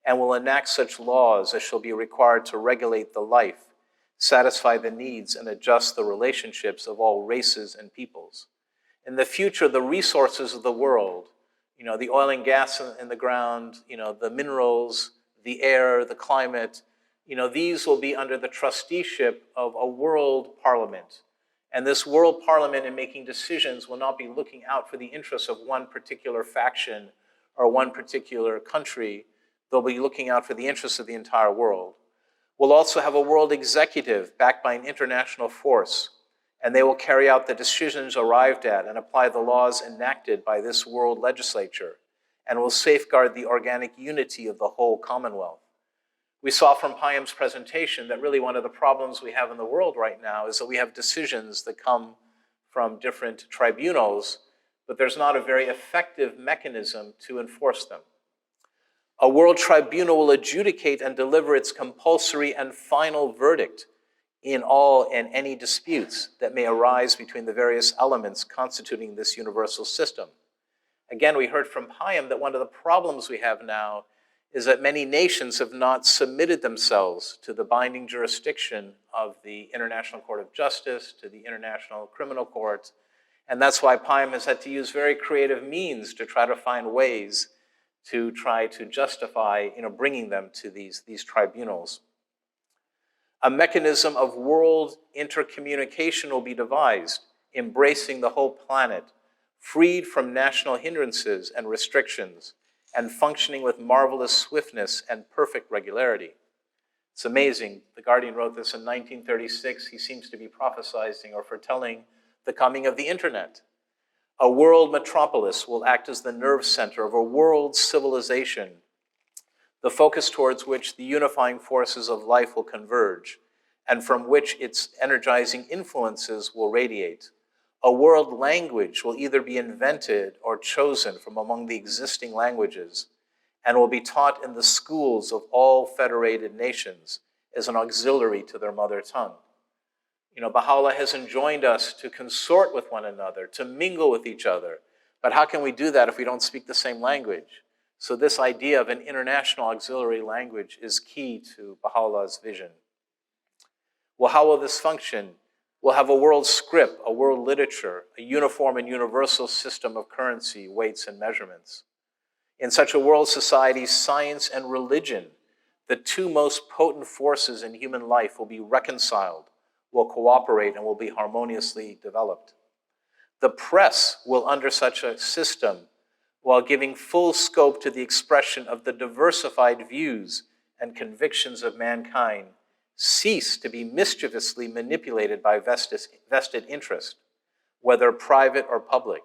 and will enact such laws as shall be required to regulate the life, satisfy the needs, and adjust the relationships of all races and peoples. In the future, the resources of the world, the oil and gas in the ground, the minerals, the air, the climate, these will be under the trusteeship of a world parliament. And this world parliament, in making decisions, will not be looking out for the interests of one particular faction or one particular country. They'll be looking out for the interests of the entire world. We'll also have a world executive backed by an international force, and they will carry out the decisions arrived at and apply the laws enacted by this world legislature, and will safeguard the organic unity of the whole Commonwealth. We saw from Payam's presentation that really one of the problems we have in the world right now is that we have decisions that come from different tribunals, but there's not a very effective mechanism to enforce them. A world tribunal will adjudicate and deliver its compulsory and final verdict in all and any disputes that may arise between the various elements constituting this universal system. Again, we heard from Payam that one of the problems we have now is that many nations have not submitted themselves to the binding jurisdiction of the International Court of Justice, to the International Criminal Court, and that's why Payam has had to use very creative means to try to find ways to try to justify bringing them to these tribunals. A mechanism of world intercommunication will be devised, embracing the whole planet, freed from national hindrances and restrictions, and functioning with marvelous swiftness and perfect regularity. It's amazing. The Guardian wrote this in 1936. He seems to be prophesizing or foretelling the coming of the internet. A world metropolis will act as the nerve center of a world civilization, the focus towards which the unifying forces of life will converge, and from which its energizing influences will radiate. A world language will either be invented or chosen from among the existing languages, and will be taught in the schools of all federated nations, as an auxiliary to their mother tongue. Baha'u'lláh has enjoined us to consort with one another, to mingle with each other. But how can we do that if we don't speak the same language? So this idea of an international auxiliary language is key to Baha'u'llah's vision. Well, how will this function? We'll have a world script, a world literature, a uniform and universal system of currency, weights, and measurements. In such a world society, science and religion, the two most potent forces in human life, will be reconciled, will cooperate, and will be harmoniously developed. The press will, under such a system, while giving full scope to the expression of the diversified views and convictions of mankind, cease to be mischievously manipulated by vested interest, whether private or public,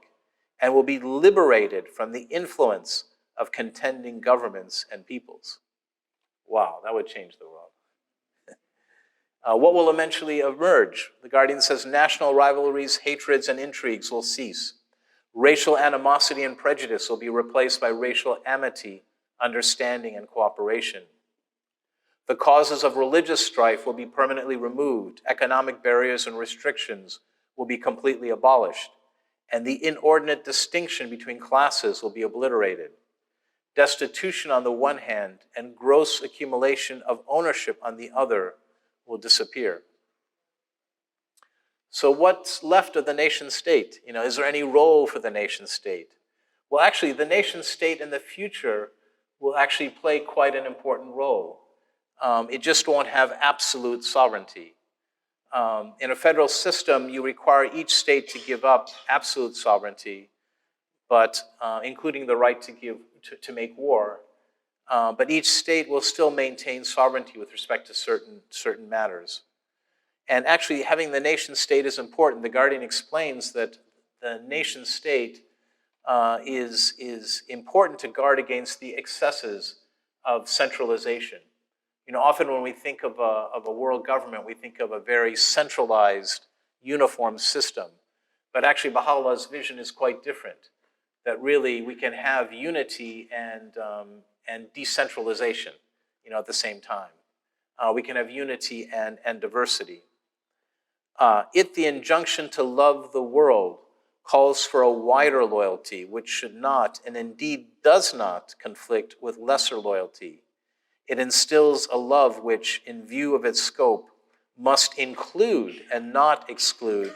and will be liberated from the influence of contending governments and peoples. Wow, that would change the world. What will eventually emerge? The Guardian says national rivalries, hatreds, and intrigues will cease. Racial animosity and prejudice will be replaced by racial amity, understanding, and cooperation. The causes of religious strife will be permanently removed. Economic barriers and restrictions will be completely abolished. And the inordinate distinction between classes will be obliterated. Destitution on the one hand and gross accumulation of ownership on the other will disappear. So what's left of the nation state? Is there any role for the nation state? Well, actually, the nation state in the future will actually play quite an important role. It just won't have absolute sovereignty. In a federal system, you require each state to give up absolute sovereignty, but including the right to make war. But each state will still maintain sovereignty with respect to certain matters. And actually, having the nation state is important. The Guardian explains that the nation state is important to guard against the excesses of centralization. Often when we think of a world government, we think of a very centralized, uniform system. But actually, Baha'u'llah's vision is quite different. That really we can have unity and decentralization, at the same time. We can have unity and diversity. The injunction to love the world calls for a wider loyalty, which should not, and indeed does not, conflict with lesser loyalty. It instills a love which, in view of its scope, must include and not exclude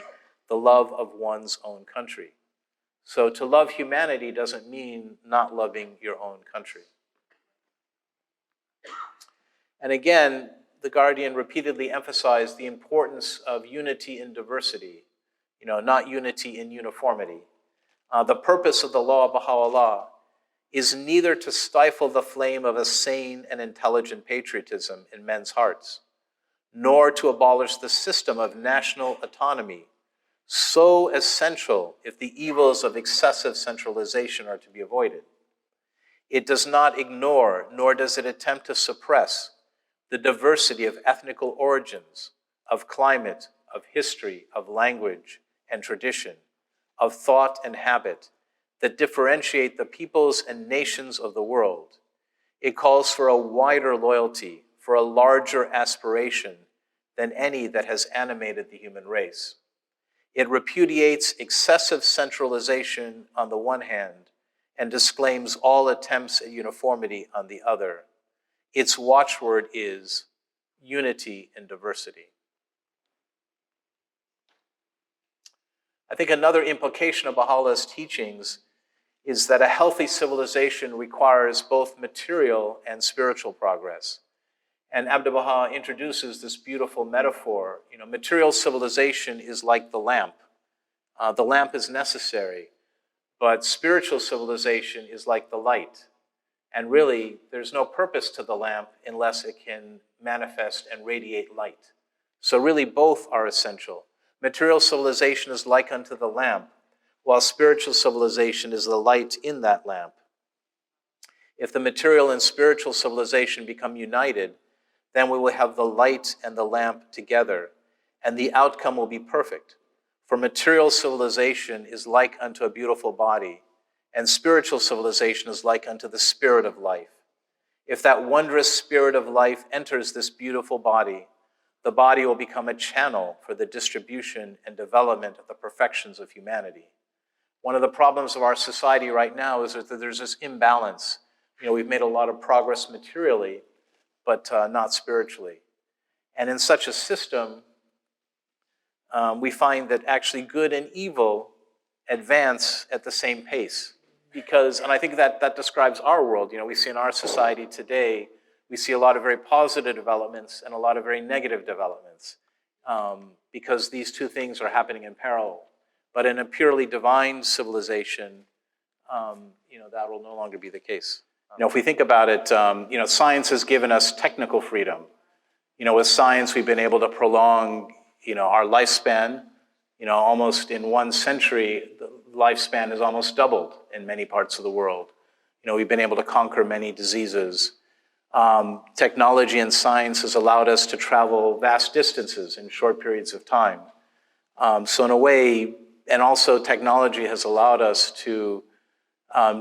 the love of one's own country. So to love humanity doesn't mean not loving your own country. And again, the Guardian repeatedly emphasized the importance of unity in diversity, not unity in uniformity. The purpose of the law of Baha'u'lláh is neither to stifle the flame of a sane and intelligent patriotism in men's hearts, nor to abolish the system of national autonomy, so essential if the evils of excessive centralization are to be avoided. It does not ignore, nor does it attempt to suppress, the diversity of ethnical origins, of climate, of history, of language and tradition, of thought and habit, that differentiate the peoples and nations of the world. It calls for a wider loyalty, for a larger aspiration than any that has animated the human race. It repudiates excessive centralization on the one hand and disclaims all attempts at uniformity on the other. Its watchword is unity in diversity. I think another implication of Baha'u'llah's teachings is that a healthy civilization requires both material and spiritual progress. And Abdu'l-Baha introduces this beautiful metaphor. Material civilization is like the lamp. The lamp is necessary, but spiritual civilization is like the light. And really, there's no purpose to the lamp unless it can manifest and radiate light. So really, both are essential. Material civilization is like unto the lamp, while spiritual civilization is the light in that lamp. If the material and spiritual civilization become united, then we will have the light and the lamp together, and the outcome will be perfect. For material civilization is like unto a beautiful body, and spiritual civilization is like unto the spirit of life. if that wondrous spirit of life enters this beautiful body, the body will become a channel for the distribution and development of the perfections of humanity. One of the problems of our society right now is that there's this imbalance. We've made a lot of progress materially, but not spiritually. And in such a system, we find that actually good and evil advance at the same pace. And I think that describes our world. We see in our society today, we see a lot of very positive developments and a lot of very negative developments, because these two things are happening in parallel. But in a purely divine civilization, that will no longer be the case. If we think about it, science has given us technical freedom. With science, we've been able to prolong, our lifespan. Almost in 1 century, the lifespan has almost doubled in many parts of the world. We've been able to conquer many diseases. Technology and science has allowed us to travel vast distances in short periods of time. So in a way, and also technology has allowed us to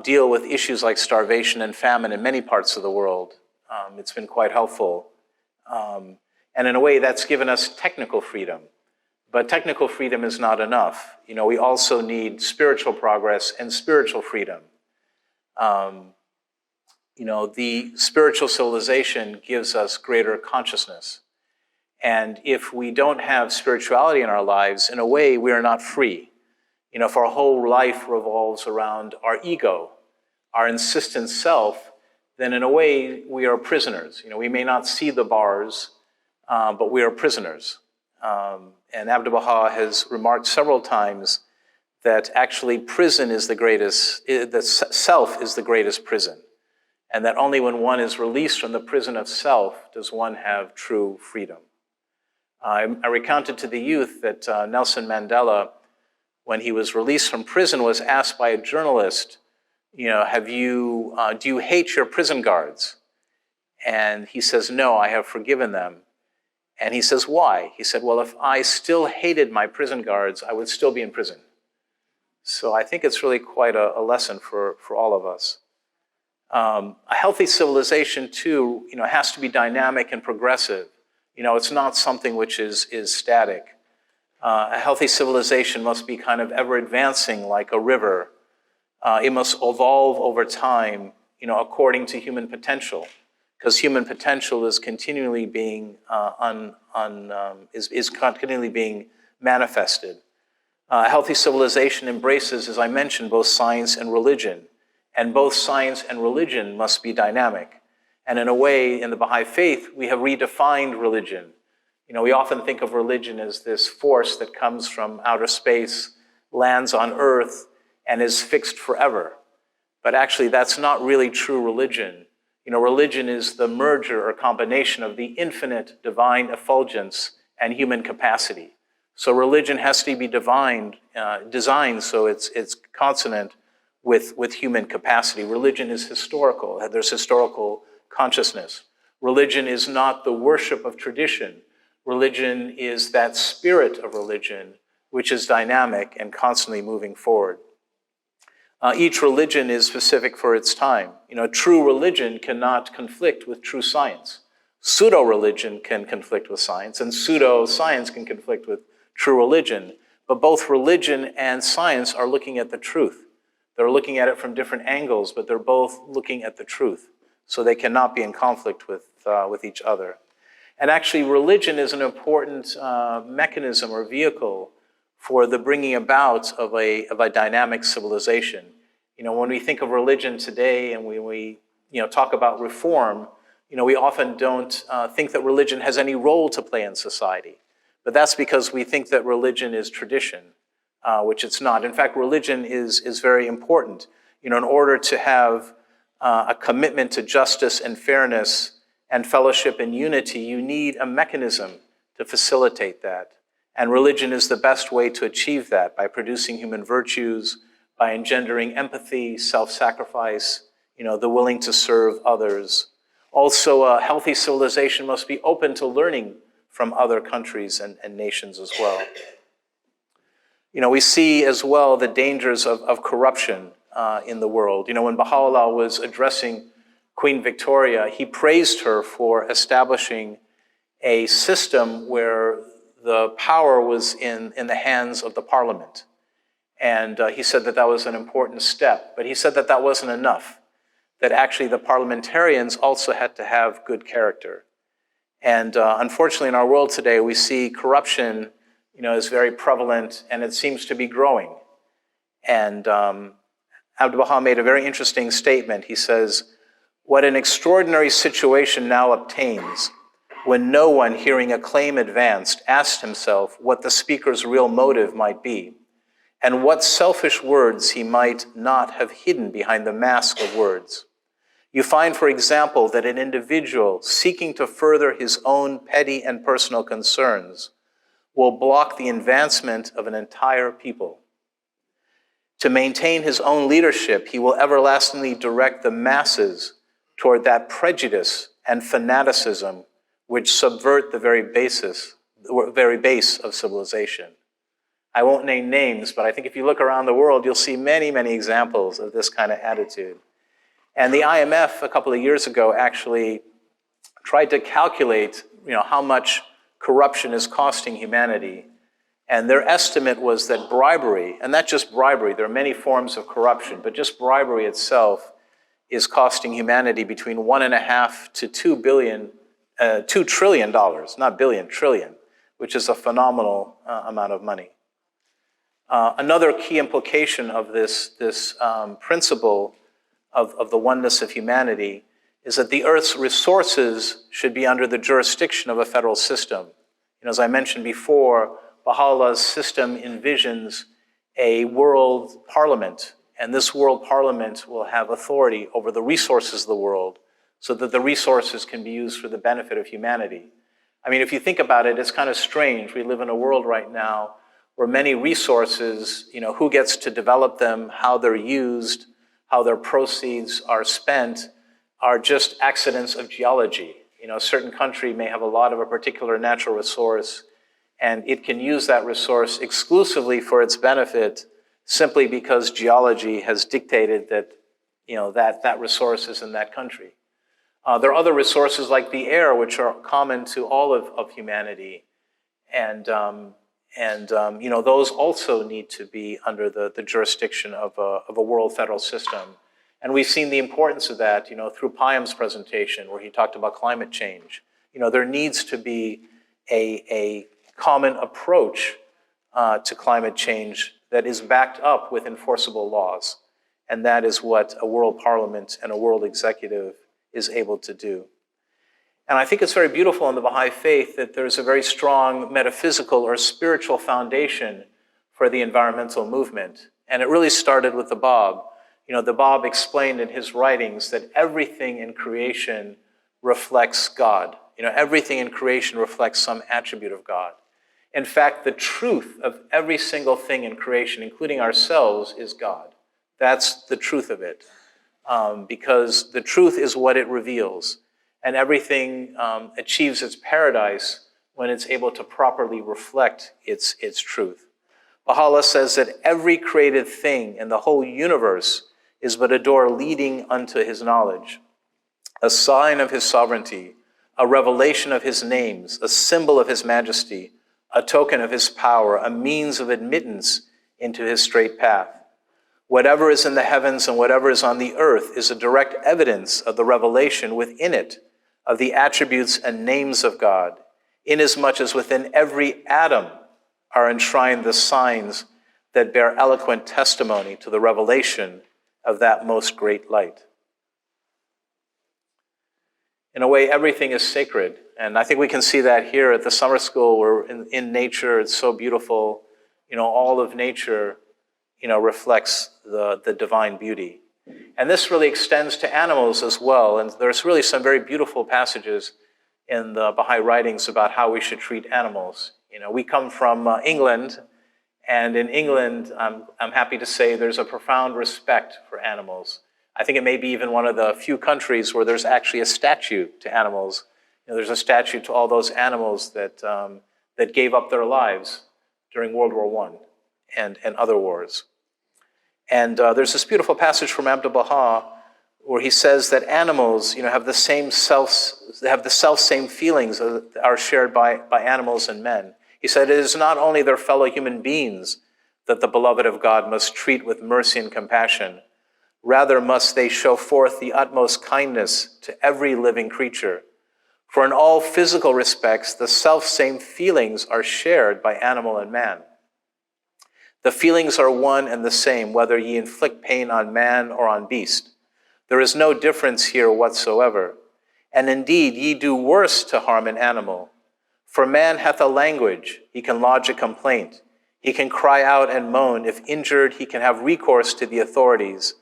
deal with issues like starvation and famine in many parts of the world. It's been quite helpful. And in a way, that's given us technical freedom. But technical freedom is not enough. We also need spiritual progress and spiritual freedom. The spiritual civilization gives us greater consciousness. And if we don't have spirituality in our lives, in a way, we are not free. If our whole life revolves around our ego, our insistent self, then in a way, we are prisoners. We may not see the bars, but we are prisoners. And Abdu'l-Baha has remarked several times that actually prison is the self is the greatest prison. And that only when one is released from the prison of self does one have true freedom. I recounted to the youth that Nelson Mandela, when he was released from prison, was asked by a journalist, do you hate your prison guards? And he says, no, I have forgiven them. And he says, why? He said, well, if I still hated my prison guards, I would still be in prison. So I think it's really quite a lesson for all of us. A healthy civilization, too, has to be dynamic and progressive. It's not something which is static. A healthy civilization must be kind of ever advancing like a river. It must evolve over time, according to human potential, because human potential is continually being continually being manifested. A healthy civilization embraces, as I mentioned, both science and religion, and both science and religion must be dynamic. And in a way, in the Baha'i faith, we have redefined religion. We often think of religion as this force that comes from outer space, lands on earth, and is fixed forever. But actually, that's not really true religion. Religion is the merger or combination of the infinite divine effulgence and human capacity. So religion has to be designed so it's consonant with human capacity. Religion is historical. There's historical consciousness. Religion is not the worship of tradition. Religion is that spirit of religion, which is dynamic and constantly moving forward. Each religion is specific for its time. True religion cannot conflict with true science. Pseudo-religion can conflict with science, and pseudo-science can conflict with true religion. But both religion and science are looking at the truth. They're looking at it from different angles, but they're both looking at the truth. So they cannot be in conflict with each other. And actually, religion is an important mechanism or vehicle for the bringing about of a dynamic civilization. When we think of religion today and when we talk about reform, we often don't think that religion has any role to play in society. But that's because we think that religion is tradition, which it's not. In fact, religion is very important. In order to have a commitment to justice and fairness and fellowship and unity, you need a mechanism to facilitate that. And religion is the best way to achieve that, by producing human virtues, by engendering empathy, self-sacrifice, the willing to serve others. Also, a healthy civilization must be open to learning from other countries and nations as well. We see as well the dangers of corruption in the world. When Bahá'u'lláh was addressing Queen Victoria, he praised her for establishing a system where the power was in the hands of the parliament. And he said that that was an important step, but he said that that wasn't enough, that actually the parliamentarians also had to have good character. And unfortunately in our world today, we see corruption, is very prevalent, and it seems to be growing. And Abdu'l-Baha made a very interesting statement. He says, "What an extraordinary situation now obtains when no one, hearing a claim advanced, asked himself what the speaker's real motive might be, and what selfish words he might not have hidden behind the mask of words. You find, for example, that an individual seeking to further his own petty and personal concerns will block the advancement of an entire people. To maintain his own leadership, he will everlastingly direct the masses toward that prejudice and fanaticism which subvert the very base of civilization." I won't name names, but I think if you look around the world, you'll see many, many examples of this kind of attitude. And the IMF a couple of years ago actually tried to calculate, how much corruption is costing humanity. And their estimate was that bribery, and not just bribery, there are many forms of corruption, but just bribery itself is costing humanity between $1.5 to $2 trillion, not billion, trillion, which is a phenomenal amount of money. Another key implication of this principle of the oneness of humanity is that the Earth's resources should be under the jurisdiction of a federal system. As I mentioned before, Baha'u'llah's system envisions a world parliament, and this world parliament will have authority over the resources of the world so that the resources can be used for the benefit of humanity. I mean, if you think about it, it's kind of strange. We live in a world right now where many resources, who gets to develop them, how they're used, how their proceeds are spent, are just accidents of geology. A certain country may have a lot of a particular natural resource, and it can use that resource exclusively for its benefit simply because geology has dictated that, that resource is in that country. There are other resources like the air, which are common to all of humanity. And those also need to be under the jurisdiction of a world federal system. And we've seen the importance of that, through Payam's presentation, where he talked about climate change. There needs to be a common approach to climate change that is backed up with enforceable laws. And that is what a world parliament and a world executive is able to do. And I think it's very beautiful in the Baha'i faith that there's a very strong metaphysical or spiritual foundation for the environmental movement. And it really started with the Bab. The Bab explained in his writings that everything in creation reflects God. Everything in creation reflects some attribute of God. In fact, the truth of every single thing in creation, including ourselves, is God. That's the truth of it. Because the truth is what it reveals. And everything achieves its paradise when it's able to properly reflect its truth. Baha'u'llah says that every created thing in the whole universe is but a door leading unto his knowledge, a sign of his sovereignty, a revelation of his names, a symbol of his majesty, a token of his power, a means of admittance into his straight path. Whatever is in the heavens and whatever is on the earth is a direct evidence of the revelation within it of the attributes and names of God, inasmuch as within every atom are enshrined the signs that bear eloquent testimony to the revelation of that most great light. In a way, everything is sacred. And I think we can see that here at the summer school, where in nature, it's so beautiful. All of nature, reflects the divine beauty. And this really extends to animals as well. And there's really some very beautiful passages in the Baha'i writings about how we should treat animals. We come from England, and in England, I'm happy to say there's a profound respect for animals. I think it may be even one of the few countries where there's actually a statue to animals. There's a statue to all those animals that gave up their lives during World War I and other wars. And there's this beautiful passage from Abdu'l-Baha where he says that animals, have the self-same feelings that are shared by animals and men. He said it is not only their fellow human beings that the beloved of God must treat with mercy and compassion, rather must they show forth the utmost kindness to every living creature. For in all physical respects, the self-same feelings are shared by animal and man. The feelings are one and the same, whether ye inflict pain on man or on beast. There is no difference here whatsoever. And indeed, ye do worse to harm an animal. For man hath a language, he can lodge a complaint. He can cry out and moan. If injured, he can have recourse to the authorities,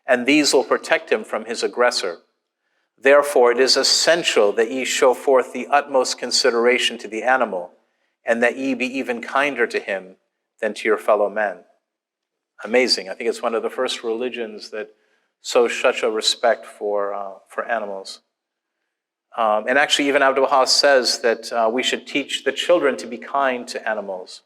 and these will protect him from his aggressor. Therefore, it is essential that ye show forth the utmost consideration to the animal, and that ye be even kinder to him than to your fellow men. Amazing. I think it's one of the first religions that shows such a respect for animals. And actually, even Abdu'l-Baha says that we should teach the children to be kind to animals.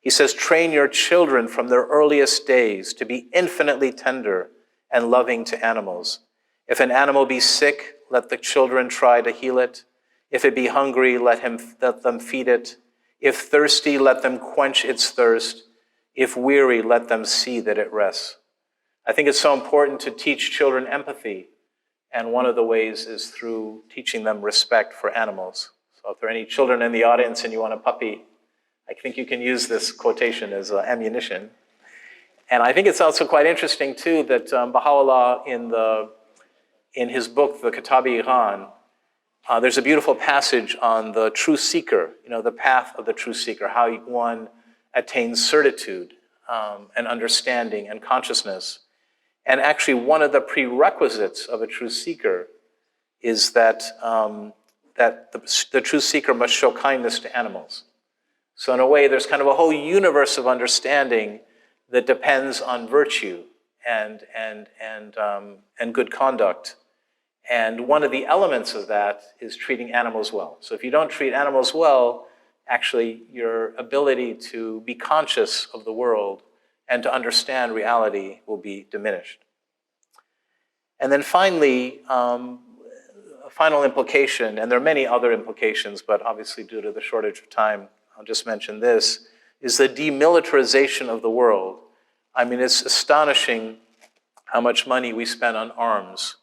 He says, train your children from their earliest days to be infinitely tender and loving to animals. If an animal be sick, let the children try to heal it. If it be hungry, let them feed it. If thirsty, let them quench its thirst. If weary, let them see that it rests. I think it's so important to teach children empathy, and one of the ways is through teaching them respect for animals. So if there are any children in the audience and you want a puppy, I think you can use this quotation as ammunition. And I think it's also quite interesting, too, that Baha'u'lláh, in his book, the Kitab-i-Iran, there's a beautiful passage on the true seeker, the path of the true seeker, how one attains certitude and understanding and consciousness. And actually, one of the prerequisites of a true seeker is that the true seeker must show kindness to animals. So in a way, there's kind of a whole universe of understanding that depends on virtue and good conduct. And one of the elements of that is treating animals well. So if you don't treat animals well, actually your ability to be conscious of the world and to understand reality will be diminished. And then finally, a final implication, and there are many other implications, but obviously due to the shortage of time, I'll just mention this, is the demilitarization of the world. I mean, it's astonishing how much money we spend on arms.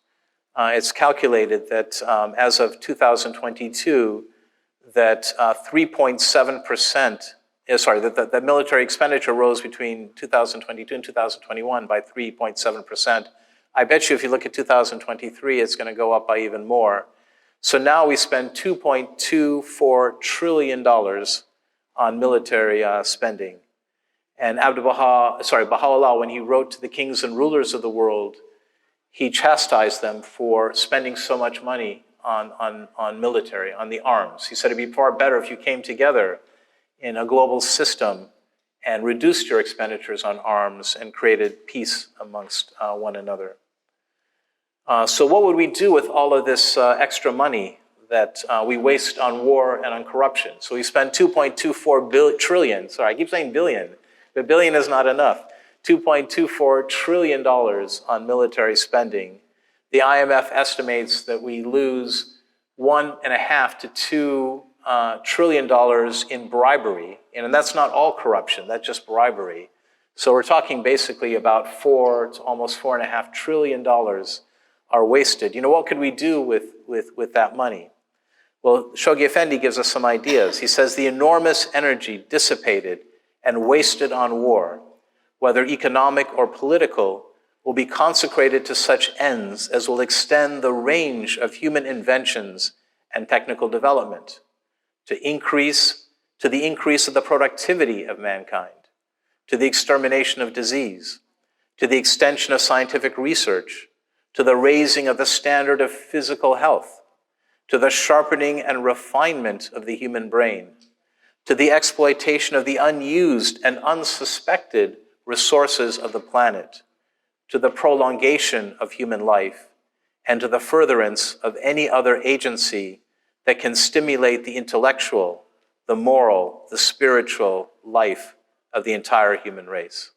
It's calculated that as of 2022, that 3.7%, that military expenditure rose between 2022 and 2021 by 3.7%. I bet you if you look at 2023, it's going to go up by even more. So now we spend $2.24 trillion on military spending. And Baha'u'lláh, when he wrote to the kings and rulers of the world, he chastised them for spending so much money on military, on the arms. He said it'd be far better if you came together in a global system and reduced your expenditures on arms and created peace amongst one another. So what would we do with all of this extra money that we waste on war and on corruption? So we spend $2.24 trillion. Sorry, I keep saying billion, but billion is not enough. $2.24 trillion on military spending. The IMF estimates that we lose $1.5 to $2 trillion in bribery, and that's not all corruption, that's just bribery. So we're talking basically about $4 to almost $4.5 trillion are wasted. What could we do with that money? Well, Shoghi Effendi gives us some ideas. He says the enormous energy dissipated and wasted on war, whether economic or political, will be consecrated to such ends as will extend the range of human inventions and technical development, to the increase of the productivity of mankind, to the extermination of disease, to the extension of scientific research, to the raising of the standard of physical health, to the sharpening and refinement of the human brain, to the exploitation of the unused and unsuspected resources of the planet, to the prolongation of human life, and to the furtherance of any other agency that can stimulate the intellectual, the moral, the spiritual life of the entire human race.